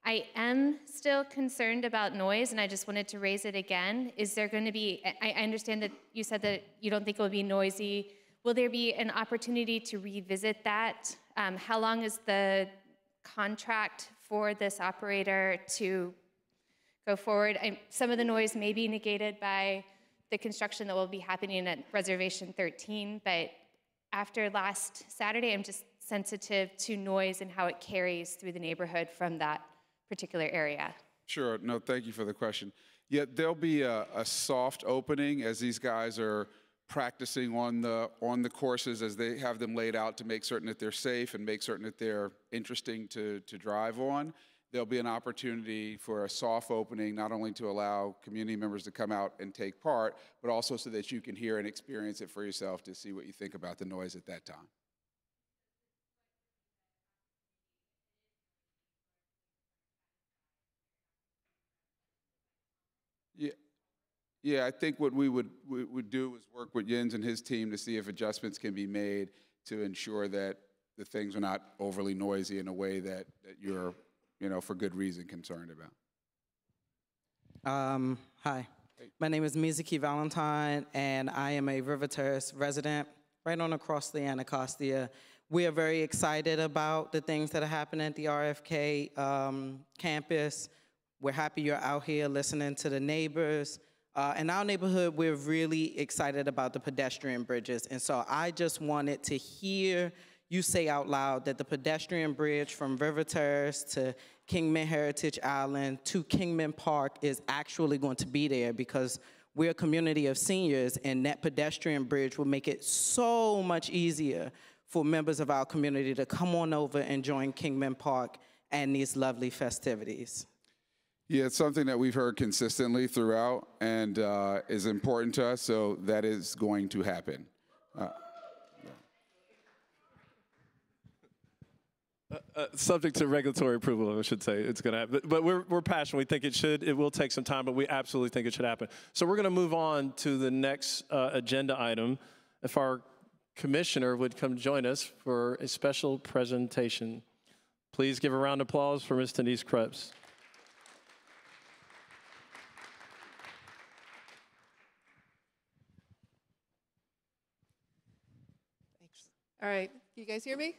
I am still concerned about noise, and I just wanted to raise it again. Is there going to be, I understand that you said that you don't think it will be noisy. Will there be an opportunity to revisit that? How long is the contract for this operator to go forward? Some of the noise may be negated by the construction that will be happening at Reservation 13, but after last Saturday, I'm just sensitive to noise and how it carries through the neighborhood from that particular area. Sure. No, thank you for the question. Yeah, there'll be a soft opening as these guys are practicing on the courses as they have them laid out to make certain that they're safe and make certain that they're interesting to drive on. There'll be an opportunity for a soft opening, not only to allow community members to come out and take part, but also so that you can hear and experience it for yourself to see what you think about the noise at that time. Yeah, I think what we would do is work with Jens and his team to see if adjustments can be made to ensure that the things are not overly noisy in a way that you're, for good reason concerned about. Hi, my name is Mizuki Valentine, and I am a River Terrace resident right on across the Anacostia. We are very excited about the things that are happening at the RFK campus. We're happy you're out here listening to the neighbors. In our neighborhood, we're really excited about the pedestrian bridges. And so I just wanted to hear you say out loud that the pedestrian bridge from River Terrace to Kingman Heritage Island to Kingman Park is actually going to be there, because we're a community of seniors, and that pedestrian bridge will make it so much easier for members of our community to come on over and join Kingman Park and these lovely festivities. Yeah, it's something that we've heard consistently throughout and is important to us, so that is going to happen. Subject to regulatory approval, I should say, it's going to happen. But we're passionate. We think it should. It will take some time, but we absolutely think it should happen. So we're going to move on to the next agenda item. If our commissioner would come join us for a special presentation. Please give a round of applause for Ms. Denise Krebs. All right, can you guys hear me?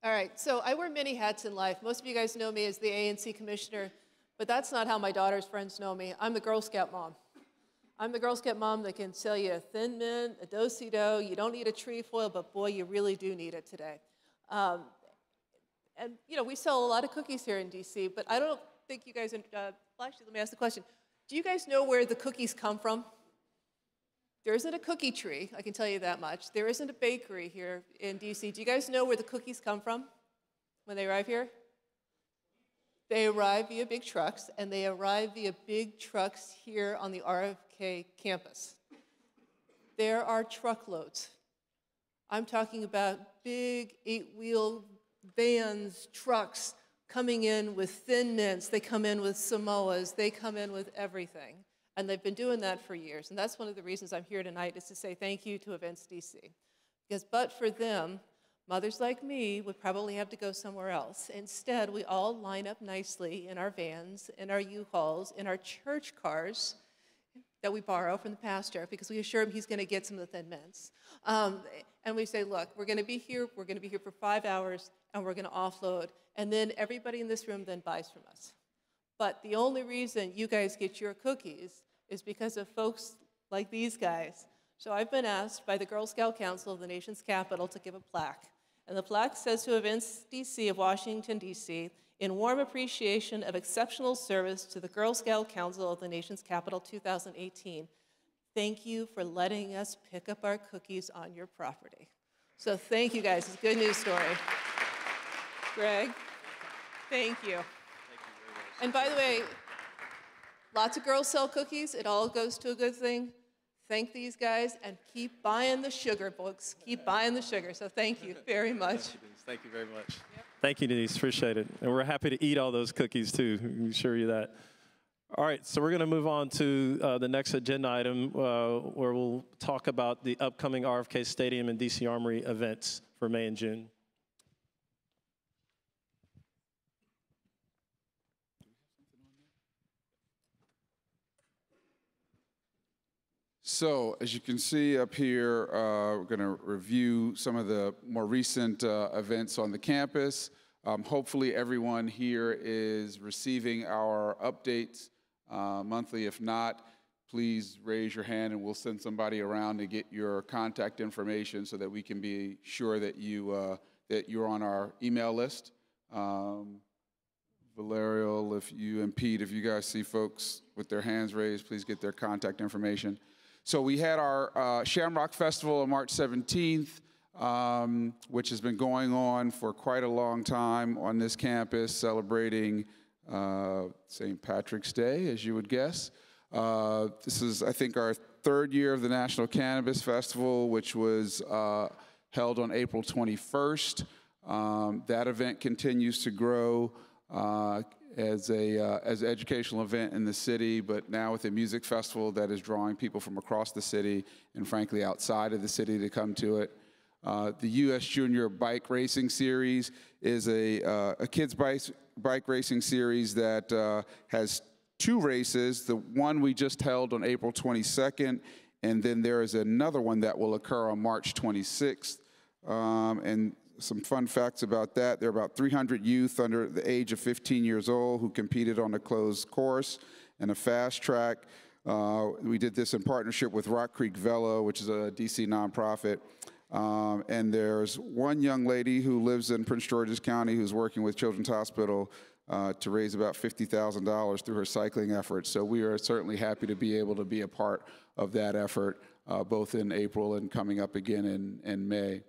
All right, so I wear many hats in life. Most of you guys know me as the ANC commissioner, but that's not how my daughter's friends know me. I'm the Girl Scout mom. I'm the Girl Scout mom that can sell you a Thin Mint, a Do-Si-Do. You don't need a trefoil, but boy, you really do need it today. And we sell a lot of cookies here in DC, but I don't think you guys, well, actually, let me ask the question. Do you guys know where the cookies come from? There isn't a cookie tree, I can tell you that much. There isn't a bakery here in DC. Do you guys know where the cookies come from when they arrive here? They arrive via big trucks, and they arrive via big trucks here on the RFK campus. There are truckloads. I'm talking about big 8-wheel vans, trucks coming in with Thin Mints. They come in with Samoas. They come in with everything. And they've been doing that for years. And that's one of the reasons I'm here tonight, is to say thank you to Events DC. Because but for them, mothers like me would probably have to go somewhere else. Instead, we all line up nicely in our vans, in our U-Hauls, in our church cars that we borrow from the pastor, because we assure him he's going to get some of the Thin Mints. And we say, look, we're going to be here for 5 hours, and we're going to offload. And then everybody in this room then buys from us. But the only reason you guys get your cookies is because of folks like these guys. So I've been asked by the Girl Scout Council of the nation's capital to give a plaque. And the plaque says to Events DC of Washington, D.C., in warm appreciation of exceptional service to the Girl Scout Council of the nation's capital 2018, thank you for letting us pick up our cookies on your property. So thank you guys, it's a good news story. Greg, thank you. And by the way, lots of girls sell cookies. It all goes to a good thing. Thank these guys, and keep buying the sugar, books. Keep buying the sugar. So thank you very much. Thank you very much. Yep. Thank you, Denise. Appreciate it. And we're happy to eat all those cookies, too. I can assure you that. All right, so we're going to move on to the next agenda item, where we'll talk about the upcoming RFK Stadium and DC Armory events for May and June. So, as you can see up here, we're going to review some of the more recent events on the campus. Hopefully everyone here is receiving our updates monthly. If not, please raise your hand and we'll send somebody around to get your contact information so that we can be sure that you're on our email list. Valerio, if you and Pete, if you guys see folks with their hands raised, please get their contact information. So we had our Shamrock Festival on March 17th, which has been going on for quite a long time on this campus, celebrating St. Patrick's Day, as you would guess. This is, I think, our third year of the National Cannabis Festival, which was held on April 21st. That event continues to grow. as an educational event in the city, but now with a music festival that is drawing people from across the city and frankly outside of the city to come to it. The U.S. Junior Bike Racing Series is a kids bike racing series that has 2 races. The one we just held on April 22nd, and then there is another one that will occur on March 26th. And some fun facts about that: there are about 300 youth under the age of 15 years old who competed on a closed course and a fast track. We did this in partnership with Rock Creek Velo, which is a DC nonprofit. And there's one young lady who lives in Prince George's County who's working with Children's Hospital to raise about $50,000 through her cycling efforts. So we are certainly happy to be able to be a part of that effort, both in April and coming up again in May.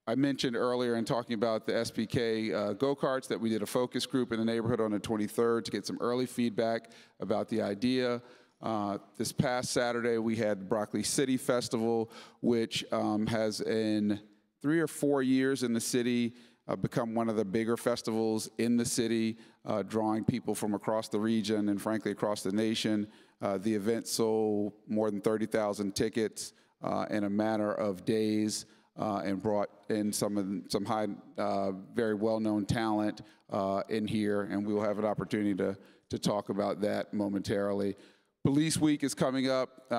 I mentioned earlier in talking about the SBK go-karts that we did a focus group in the neighborhood on the 23rd to get some early feedback about the idea. This past Saturday, we had Broccoli City Festival, which has in 3 or 4 years in the city become one of the bigger festivals in the city, drawing people from across the region and frankly across the nation. The event sold more than 30,000 tickets in a matter of days and brought in some high, very well-known talent in here, and we will have an opportunity to talk about that momentarily. Police Week is coming up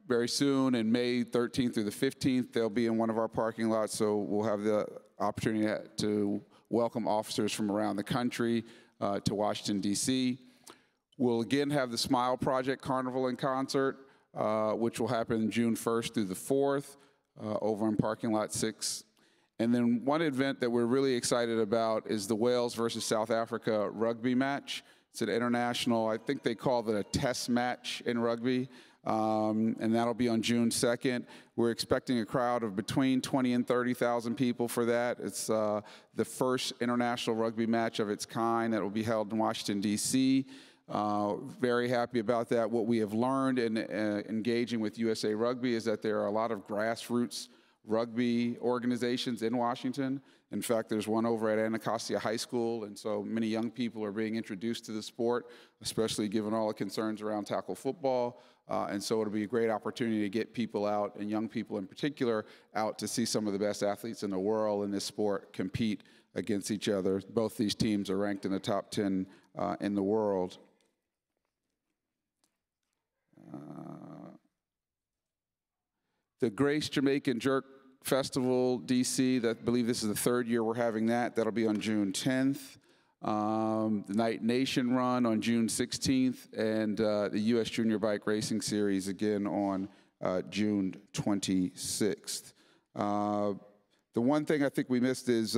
very soon, in May 13th through the 15th. They'll be in one of our parking lots, so we'll have the opportunity to welcome officers from around the country to Washington, D.C. We'll again have the Smile Project Carnival and Concert, which will happen June 1st through the 4th over in parking lot 6. And then one event that we're really excited about is the Wales versus South Africa rugby match. It's an international, I think they call it a test match in rugby, and that'll be on June 2nd. We're expecting a crowd of between 20 and 30,000 people for that. It's the first international rugby match of its kind that will be held in Washington, D.C. Very happy about that. What we have learned in engaging with USA Rugby is that there are a lot of grassroots rugby organizations in Washington. In fact, there's one over at Anacostia High School, and so many young people are being introduced to the sport, especially given all the concerns around tackle football. And so it'll be a great opportunity to get people out, and young people in particular, out to see some of the best athletes in the world in this sport compete against each other. Both these teams are ranked in the top 10 in the world. The Grace Jamaican Jerk Festival, DC, I believe this is the 3rd year we're having that. That'll be on June 10th. The Night Nation Run on June 16th, and the U.S. Junior Bike Racing Series again on June 26th. The one thing I think we missed is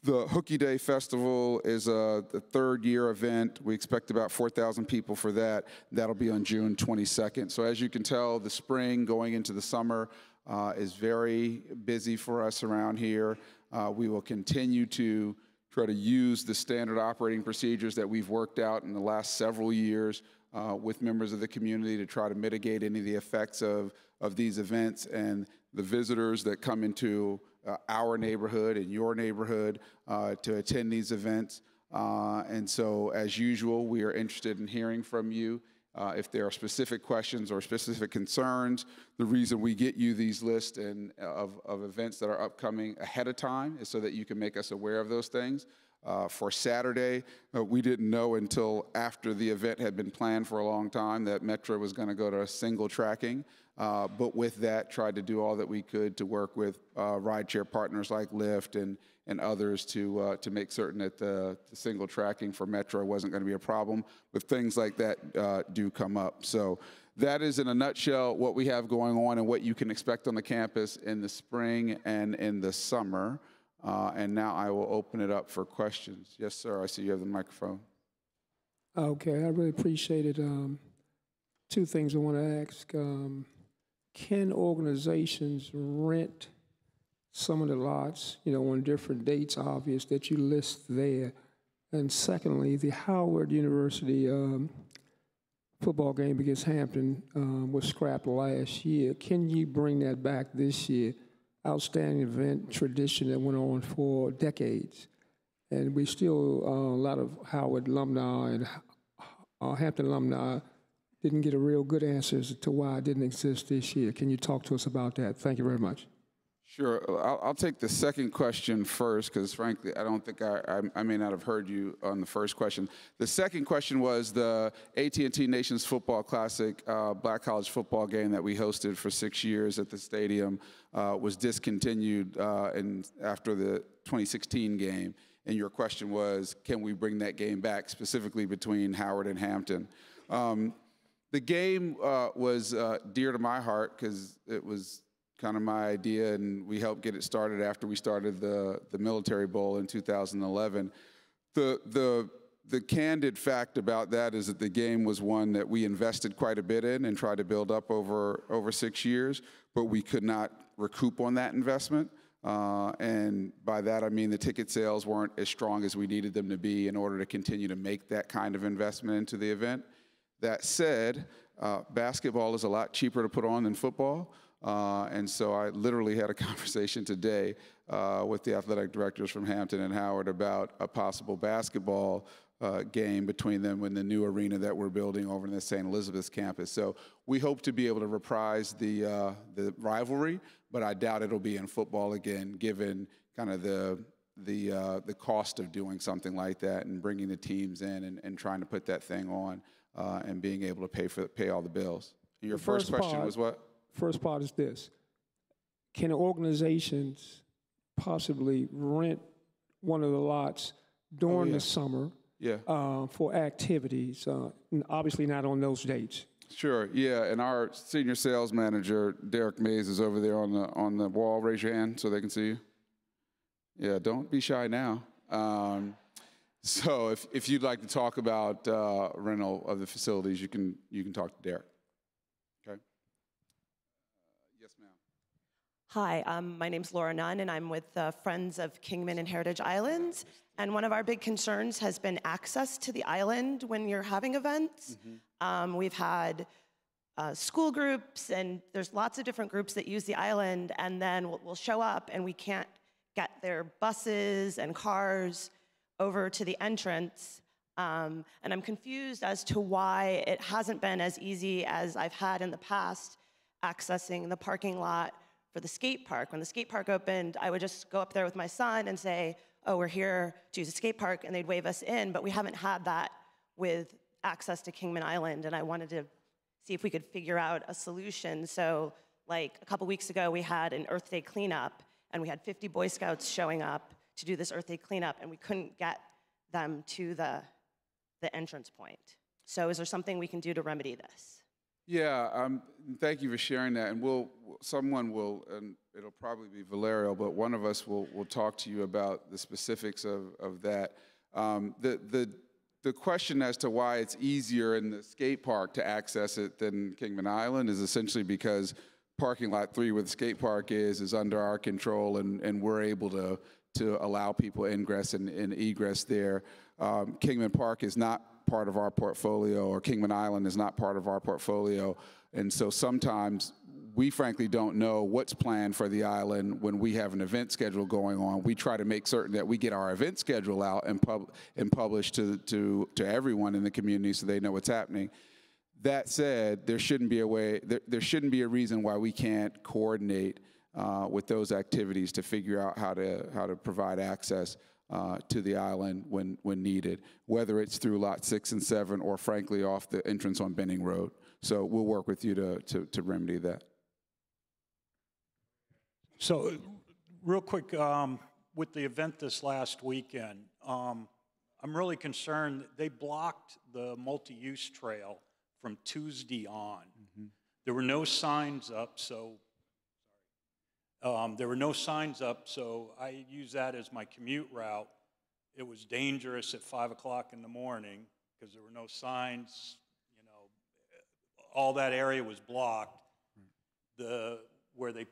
the Hooky Day Festival is the 3rd year event. We expect about 4,000 people for that. That'll be on June 22nd. So as you can tell, the spring going into the summer is very busy for us around here. We will continue to try to use the standard operating procedures that we've worked out in the last several years with members of the community to try to mitigate any of the effects of these events and the visitors that come into our neighborhood and your neighborhood to attend these events. And so, as usual, we are interested in hearing from you. If there are specific questions or specific concerns, the reason we get you these lists of events that are upcoming ahead of time is so that you can make us aware of those things. For Saturday, we didn't know until after the event had been planned for a long time that Metro was going to go to a single tracking. But with that, tried to do all that we could to work with rideshare partners like Lyft and others to make certain that the single tracking for Metro wasn't going to be a problem. But things like that do come up. So that is, in a nutshell, what we have going on and what you can expect on the campus in the spring and in the summer. And now I will open it up for questions. Yes, sir. I see you have the microphone. Okay, I really appreciate it. 2 things I want to ask. Can organizations rent some of the lots, on different dates, obvious, that you list there? And secondly, the Howard University football game against Hampton was scrapped last year. Can you bring that back this year? Outstanding event, tradition that went on for decades. and we still, a lot of Howard alumni and Hampton alumni didn't get a real good answer as to why it didn't exist this year. Can you talk to us about that? Thank you very much. Sure. I'll take the second question first, because frankly, I don't think I may not have heard you on the first question. The second question was the AT&T Nations Football Classic Black College football game that we hosted for 6 years at the stadium was discontinued after the 2016 game. And your question was, can we bring that game back, specifically between Howard and Hampton? The game was dear to my heart because it was kind of my idea, and we helped get it started after we started the Military Bowl in 2011. The candid fact about that is that the game was one that we invested quite a bit in and tried to build up over 6 years, but we could not recoup on that investment. And by that, I mean the ticket sales weren't as strong as we needed them to be in order to continue to make that kind of investment into the event. That said, basketball is a lot cheaper to put on than football. And so I literally had a conversation today with the athletic directors from Hampton and Howard about a possible basketball game between them in the new arena that we're building over in the St. Elizabeth's campus. So we hope to be able to reprise the rivalry, but I doubt it'll be in football again, given kind of the cost of doing something like that and bringing the teams in and trying to put that thing on and being able to pay all the bills. And your first question was what? First part is this. Can organizations possibly rent one of the lots during the summer for activities, obviously not on those dates? Sure, yeah, and our senior sales manager, Derek Mays, is over there on the wall. Raise your hand so they can see you. Yeah, don't be shy now. So if you'd like to talk about rental of the facilities, you can talk to Derek. Okay. Yes, ma'am. Hi, my name's Laura Nunn, and I'm with Friends of Kingman and Heritage Islands. And one of our big concerns has been access to the island when you're having events. We've had school groups, and there's lots of different groups that use the island, and then we'll show up, and we can't get their buses and cars over to the entrance. And I'm confused as to why it hasn't been as easy as I've had in the past accessing the parking lot for the skate park. When the skate park opened, I would just go up there with my son and say, oh, we're here to use a skate park, and they'd wave us in, but we haven't had that with access to Kingman Island, and I wanted to see if we could figure out a solution. So, like, a couple weeks ago, we had an Earth Day cleanup, and we had 50 Boy Scouts showing up to do this Earth Day cleanup, and we couldn't get them to the entrance point. So is there something we can do to remedy this? Yeah, thank you for sharing that. And someone will, and it'll probably be Valerio, but one of us will talk to you about the specifics of that. The question as to why it's easier in the skate park to access it than Kingman Island is essentially because parking lot 3 where the skate park is under our control, and we're able to allow people ingress and egress there. Kingman Park is not part of our portfolio, or Kingman Island is not part of our portfolio. And so sometimes we frankly don't know what's planned for the island when we have an event schedule going on. We try to make certain that we get our event schedule out and publish to everyone in the community so they know what's happening. That said, there shouldn't be a reason why we can't coordinate with those activities to figure out how to provide access to the island when needed, whether it's through lot 6 and 7 or frankly off the entrance on Benning Road. So we'll work with you to remedy that. So real quick, with the event this last weekend, I'm really concerned that they blocked the multi-use trail from Tuesday on. There were no signs up, so I use that as my commute route. It was dangerous at 5 o'clock in the morning because there were no signs. You know, all that area was blocked. Where they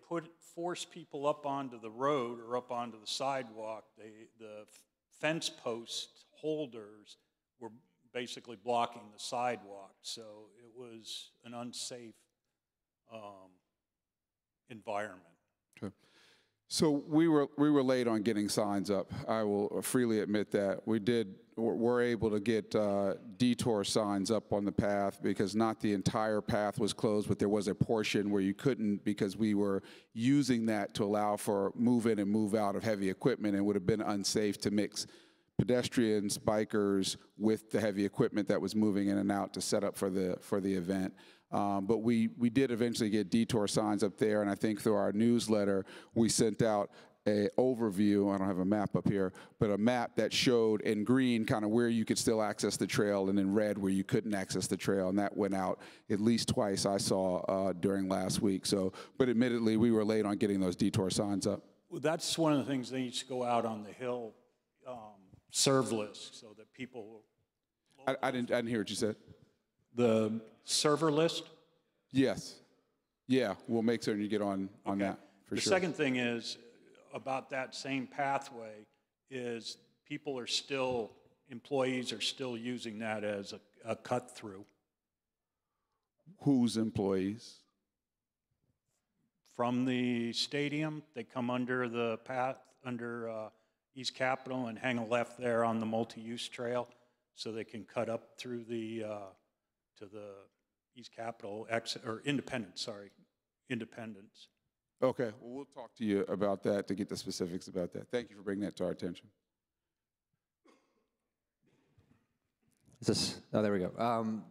force people up onto the road or up onto the sidewalk, the fence post holders were basically blocking the sidewalk. So it was an unsafe environment. Okay. So we were late on getting signs up. I will freely admit that. We're able to get detour signs up on the path because not the entire path was closed, but there was a portion where you couldn't because we were using that to allow for move in and move out of heavy equipment, and would have been unsafe to mix pedestrians, bikers with the heavy equipment that was moving in and out to set up for the event. But we did eventually get detour signs up there, and I think through our newsletter, we sent out an overview, I don't have a map up here, but a map that showed in green kind of where you could still access the trail, and in red where you couldn't access the trail, and that went out at least twice I saw during last week. So, but admittedly, we were late on getting those detour signs up. Well, that's one of the things that needs to go out on the Hill serve list so that people. I didn't hear what you said. The server list? Yes. Yeah, we'll make certain you get on that for sure. The second thing is about that same pathway is employees are still using that as a cut through. Whose employees? From the stadium, they come under the path, under East Capitol and hang a left there on the multi-use trail so they can cut up through the to the East Capitol exit, or Independence. Okay, well, we'll talk to you about that to get the specifics about that. Thank you for bringing that to our attention. There we go.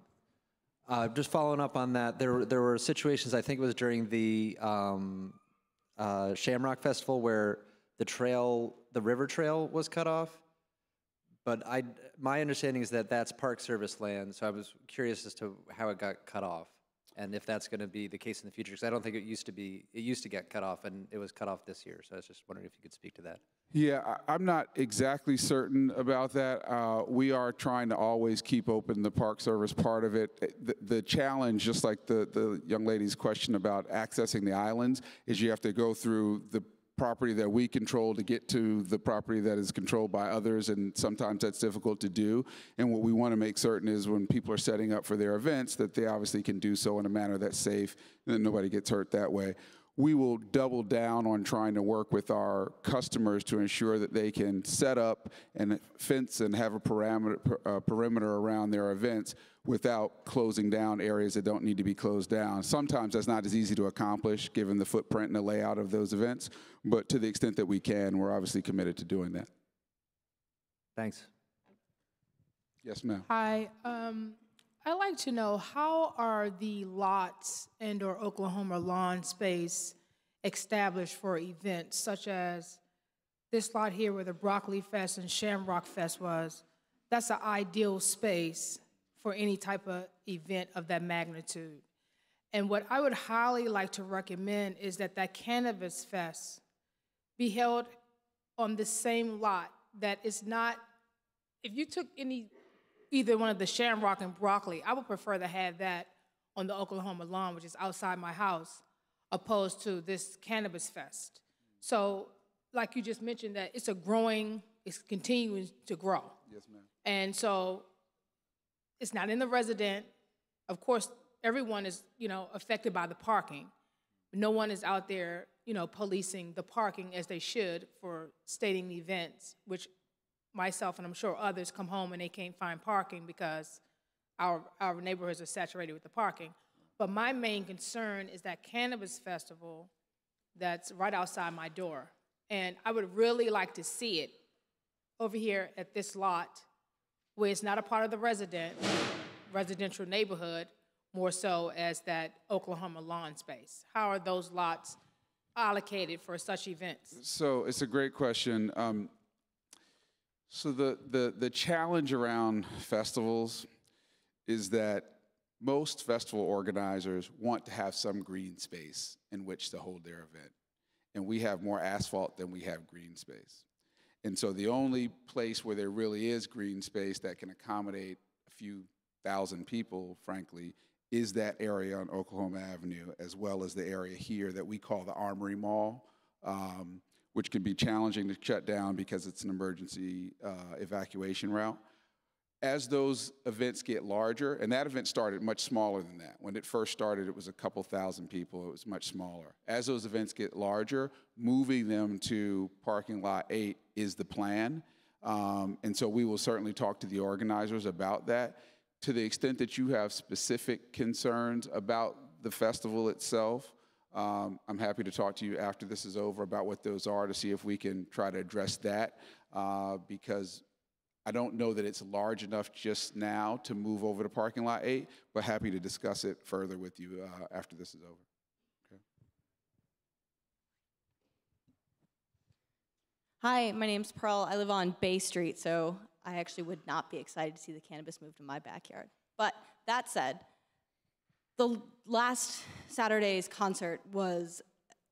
Just following up on that, there were situations, I think it was during the Shamrock Festival, where the river trail was cut off. But my understanding is that that's Park Service land, so I was curious as to how it got cut off, and if that's going to be the case in the future, because I don't think it used to get cut off, and it was cut off this year. So I was just wondering if you could speak to that. Yeah, I'm not exactly certain about that. We are trying to always keep open the Park Service part of it. The challenge, just like the young lady's question about accessing the islands, is you have to go through the property that we control to get to the property that is controlled by others, and sometimes that's difficult to do. And what we want to make certain is when people are setting up for their events that they obviously can do so in a manner that's safe and that nobody gets hurt that way. We will double down on trying to work with our customers to ensure that they can set up and fence and have a perimeter around their events without closing down areas that don't need to be closed down. Sometimes that's not as easy to accomplish given the footprint and the layout of those events, but to the extent that we can, we're obviously committed to doing that. Thanks. Yes, ma'am. Hi. I'd like to know, how are the lots and/or Oklahoma lawn space established for events such as this lot here where the Broccoli Fest and Shamrock Fest was? That's an ideal space for any type of event of that magnitude. And what I would highly like to recommend is that Cannabis Fest be held on the same lot. That is not, if you took either one of the Shamrock and Broccoli, I would prefer to have that on the Oklahoma lawn, which is outside my house, opposed to this Cannabis Fest. So, like you just mentioned, that it's continuing to grow. Yes, ma'am. And so, it's not in the resident. Of course, everyone is, affected by the parking. No one is out there, policing the parking as they should for stadium events, which myself and I'm sure others come home and they can't find parking because our neighborhoods are saturated with the parking. But my main concern is that Cannabis Festival that's right outside my door. And I would really like to see it over here at this lot where it's not a part of the residential neighborhood, more so as that Oklahoma lawn space. How are those lots allocated for such events? So it's a great question. So the challenge around festivals is that most festival organizers want to have some green space in which to hold their event. And we have more asphalt than we have green space. And so the only place where there really is green space that can accommodate a few thousand people, frankly, is that area on Oklahoma Avenue, as well as the area here that we call the Armory Mall, which can be challenging to shut down because it's an emergency evacuation route. as those events get larger, and that event started much smaller than that. When it first started, it was a couple thousand people. It was much smaller. As those events get larger, moving them to parking lot 8 is the plan. And so we will certainly talk to the organizers about that. To the extent that you have specific concerns about the festival itself, I'm happy to talk to you after this is over about what those are to see if we can try to address that, because I don't know that it's large enough just now to move over to parking lot 8, but happy to discuss it further with you after this is over. Okay. Hi, my name's Pearl. I live on Bay Street, so I actually would not be excited to see the cannabis move to my backyard. But that said, the last Saturday's concert was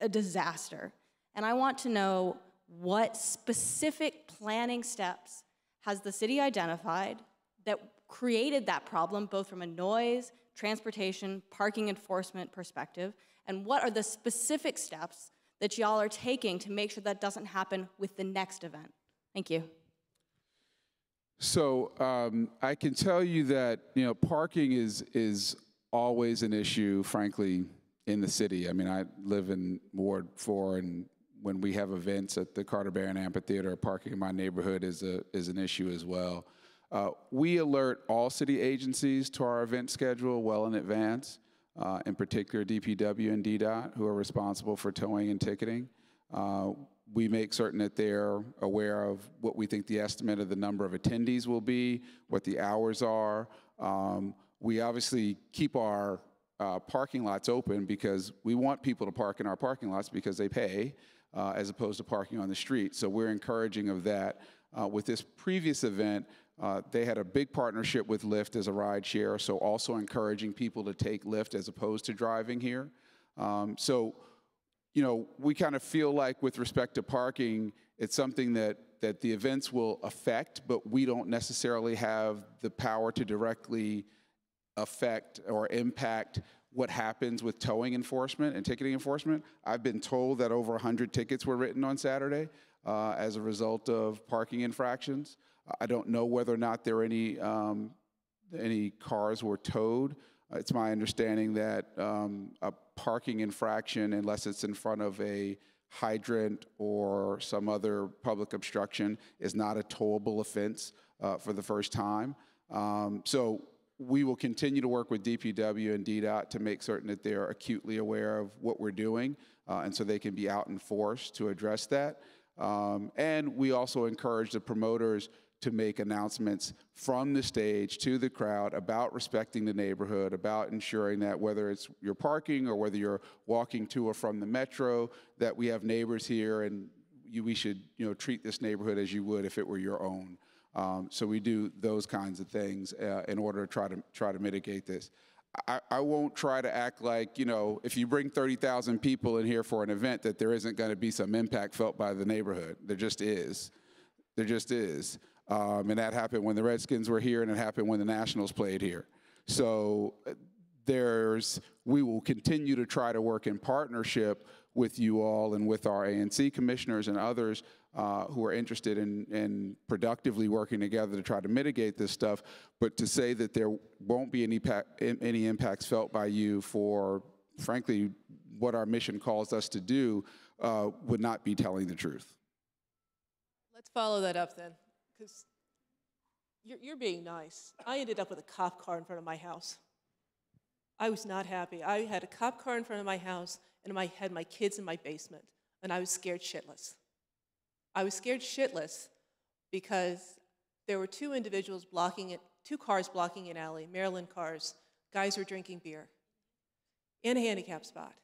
a disaster. And I want to know what specific planning steps has the city identified that created that problem, both from a noise, transportation, parking enforcement perspective, and what are the specific steps that y'all are taking to make sure that doesn't happen with the next event? Thank you. So I can tell you that parking is always an issue, frankly, in the city. I mean, I live in Ward 4, and when we have events at the Carter Barron Amphitheater, parking in my neighborhood is an issue as well. We alert all city agencies to our event schedule well in advance, in particular DPW and DDOT, who are responsible for towing and ticketing. We make certain that they're aware of what we think the estimate of the number of attendees will be, what the hours are. We obviously keep our parking lots open because we want people to park in our parking lots because they pay, as opposed to parking on the street. So we're encouraging of that. With this previous event, they had a big partnership with Lyft as a ride share, so also encouraging people to take Lyft as opposed to driving here. So, we kind of feel like with respect to parking, it's something that the events will affect, but we don't necessarily have the power to directly affect or impact what happens with towing enforcement and ticketing enforcement. I've been told that over 100 tickets were written on Saturday as a result of parking infractions. I don't know whether or not there were any cars were towed. It's my understanding that a parking infraction, unless it's in front of a hydrant or some other public obstruction, is not a towable offense for the first time. So we will continue to work with DPW and DDOT to make certain that they're acutely aware of what we're doing, and so they can be out in force to address that. And we also encourage the promoters to make announcements from the stage to the crowd about respecting the neighborhood, about ensuring that whether it's your parking or whether you're walking to or from the metro, that we have neighbors here and we should treat this neighborhood as you would if it were your own. So we do those kinds of things in order to try to mitigate this. I won't try to act like, if you bring 30,000 people in here for an event, that there isn't going to be some impact felt by the neighborhood. There just is. There just is. And that happened when the Redskins were here, and it happened when the Nationals played here. So we will continue to try to work in partnership with you all and with our ANC commissioners and others who are interested in productively working together to try to mitigate this stuff. But to say that there won't be any impacts felt by you for, frankly, what our mission calls us to do would not be telling the truth. Let's follow that up then, because you're being nice. I ended up with a cop car in front of my house. I was not happy. I had a cop car in front of my house, and I had my kids in my basement, and I was scared shitless. I was scared shitless because there were two individuals blocking it, two cars blocking an alley, Maryland cars. Guys were drinking beer in a handicap spot.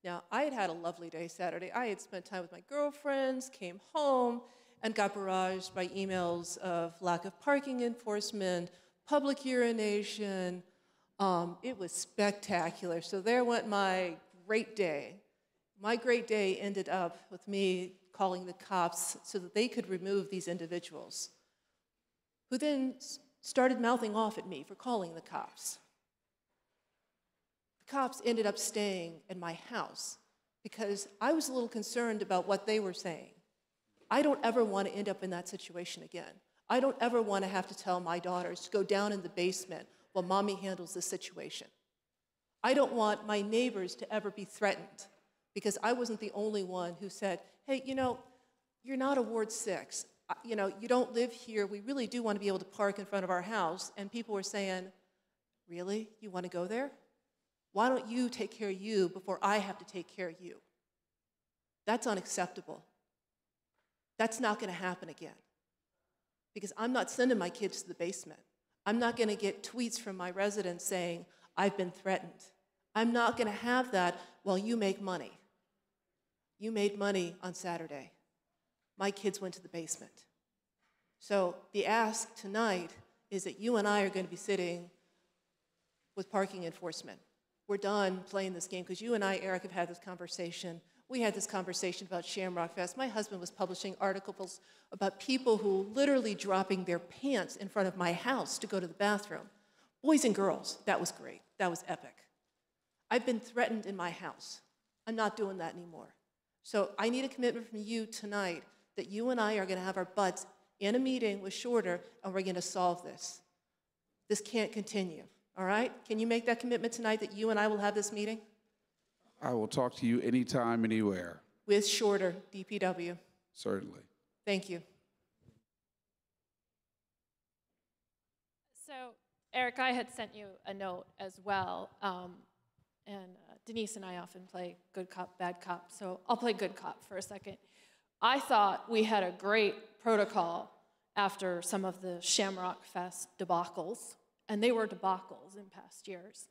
Now, I had had a lovely day Saturday. I had spent time with my girlfriends, came home, and got barraged by emails of lack of parking enforcement, public urination. It was spectacular. So there went my great day. My great day ended up with me calling the cops so that they could remove these individuals, who then started mouthing off at me for calling the cops. The cops ended up staying in my house because I was a little concerned about what they were saying. I don't ever want to end up in that situation again. I don't ever want to have to tell my daughters to go down in the basement while mommy handles the situation. I don't want my neighbors to ever be threatened because I wasn't the only one who said, hey, you know, you're not a Ward 6. You know, you don't live here. We really do want to be able to park in front of our house. And people were saying, really? You want to go there? Why don't you take care of you before I have to take care of you? That's unacceptable. That's not going to happen again. Because I'm not sending my kids to the basement. I'm not going to get tweets from my residents saying, I've been threatened. I'm not going to have that while you make money. You made money on Saturday. My kids went to the basement. So the ask tonight is that you and I are going to be sitting with parking enforcement. We're done playing this game because you and I, Eric, have had this conversation. We had this conversation about Shamrock Fest. My husband was publishing articles about people who literally dropping their pants in front of my house to go to the bathroom. Boys and girls, that was great. That was epic. I've been threatened in my house. I'm not doing that anymore. So I need a commitment from you tonight that you and I are going to have our butts in a meeting with Shorter, and we're going to solve this. This can't continue, all right? Can you make that commitment tonight that you and I will have this meeting? I will talk to you anytime, anywhere. With Shorter, DPW. Certainly. Thank you. So, Eric, I had sent you a note as well, and Denise and I often play good cop, bad cop, so I'll play good cop for a second. I thought we had a great protocol after some of the Shamrock Fest debacles, and they were debacles in past years.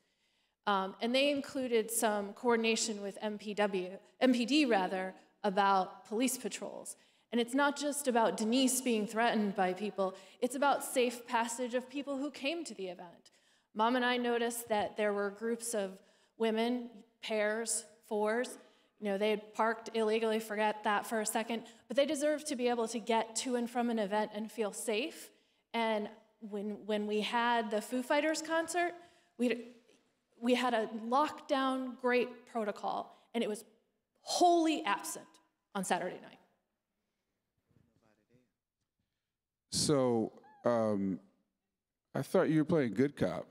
And they included some coordination with MPD about police patrols. And it's not just about Denise being threatened by people, it's about safe passage of people who came to the event. Mom and I noticed that there were groups of women, pairs, fours, you know, they had parked illegally, forget that for a second, but they deserve to be able to get to and from an event and feel safe. And when we had the Foo Fighters concert, we had a lockdown great protocol, and it was wholly absent on Saturday night. So I thought you were playing good cop.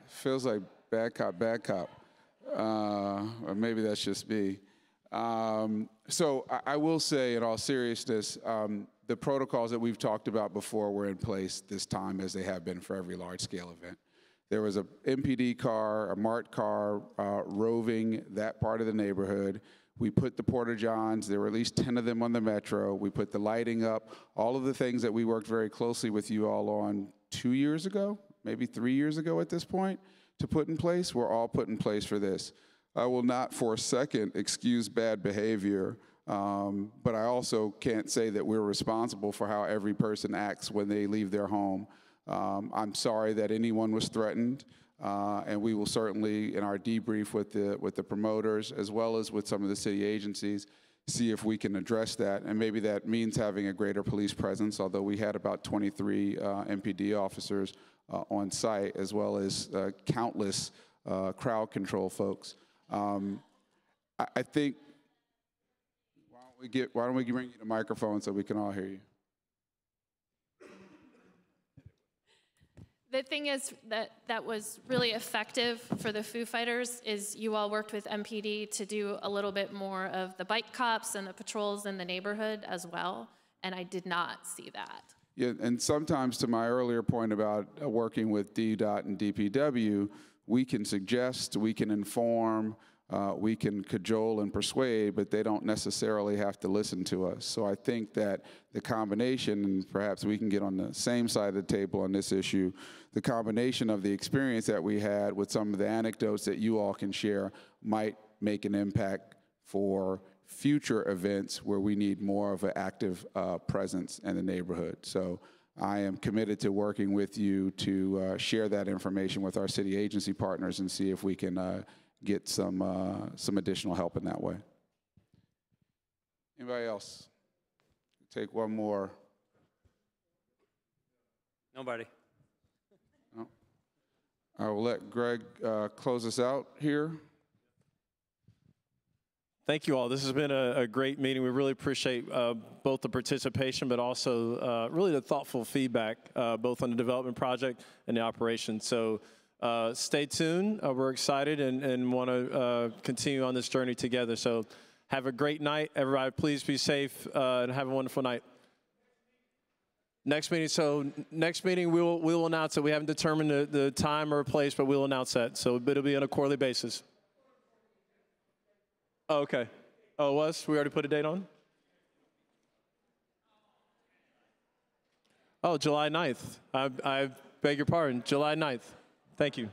Feels like bad cop, bad cop. Or maybe that's just me. So I will say, in all seriousness, the protocols that we've talked about before were in place this time, as they have been for every large-scale event. There was a MPD car, a MART car roving that part of the neighborhood. We put the Porta-Johns, there were at least 10 of them on the Metro. We put the lighting up, all of the things that we worked very closely with you all on 2 years ago, maybe 3 years ago at this point, to put in place, were all put in place for this. I will not for a second excuse bad behavior, but I also can't say that we're responsible for how every person acts when they leave their home. I'm sorry that anyone was threatened, and we will certainly, in our debrief with the promoters, as well as with some of the city agencies, see if we can address that. And maybe that means having a greater police presence, although we had about 23 MPD officers on site, as well as countless crowd control folks. I think, why don't we bring you the microphone so we can all hear you? The thing is that was really effective for the Foo Fighters is you all worked with MPD to do a little bit more of the bike cops and the patrols in the neighborhood as well, and I did not see that. Yeah, and sometimes to my earlier point about working with DDOT and DPW, we can suggest, we can inform, we can cajole and persuade, but they don't necessarily have to listen to us. So I think that the combination, and perhaps we can get on the same side of the table on this issue, the combination of the experience that we had with some of the anecdotes that you all can share might make an impact for future events where we need more of an active presence in the neighborhood. So I am committed to working with you to share that information with our city agency partners and see if we can get some additional help in that way. Anybody else? Take one more. Nobody. No. I will let Greg close us out here. Thank you all. This has been a great meeting. We really appreciate both the participation, but also really the thoughtful feedback, both on the development project and the operation. So stay tuned. We're excited and want to continue on this journey together. So have a great night. Everybody, please be safe and have a wonderful night. Next meeting, we'll announce it. We haven't determined the time or place, but we'll announce that. So it'll be on a quarterly basis. Oh, okay. Oh, it was? We already put a date on? Oh, July 9th. I beg your pardon. July 9th. Thank you.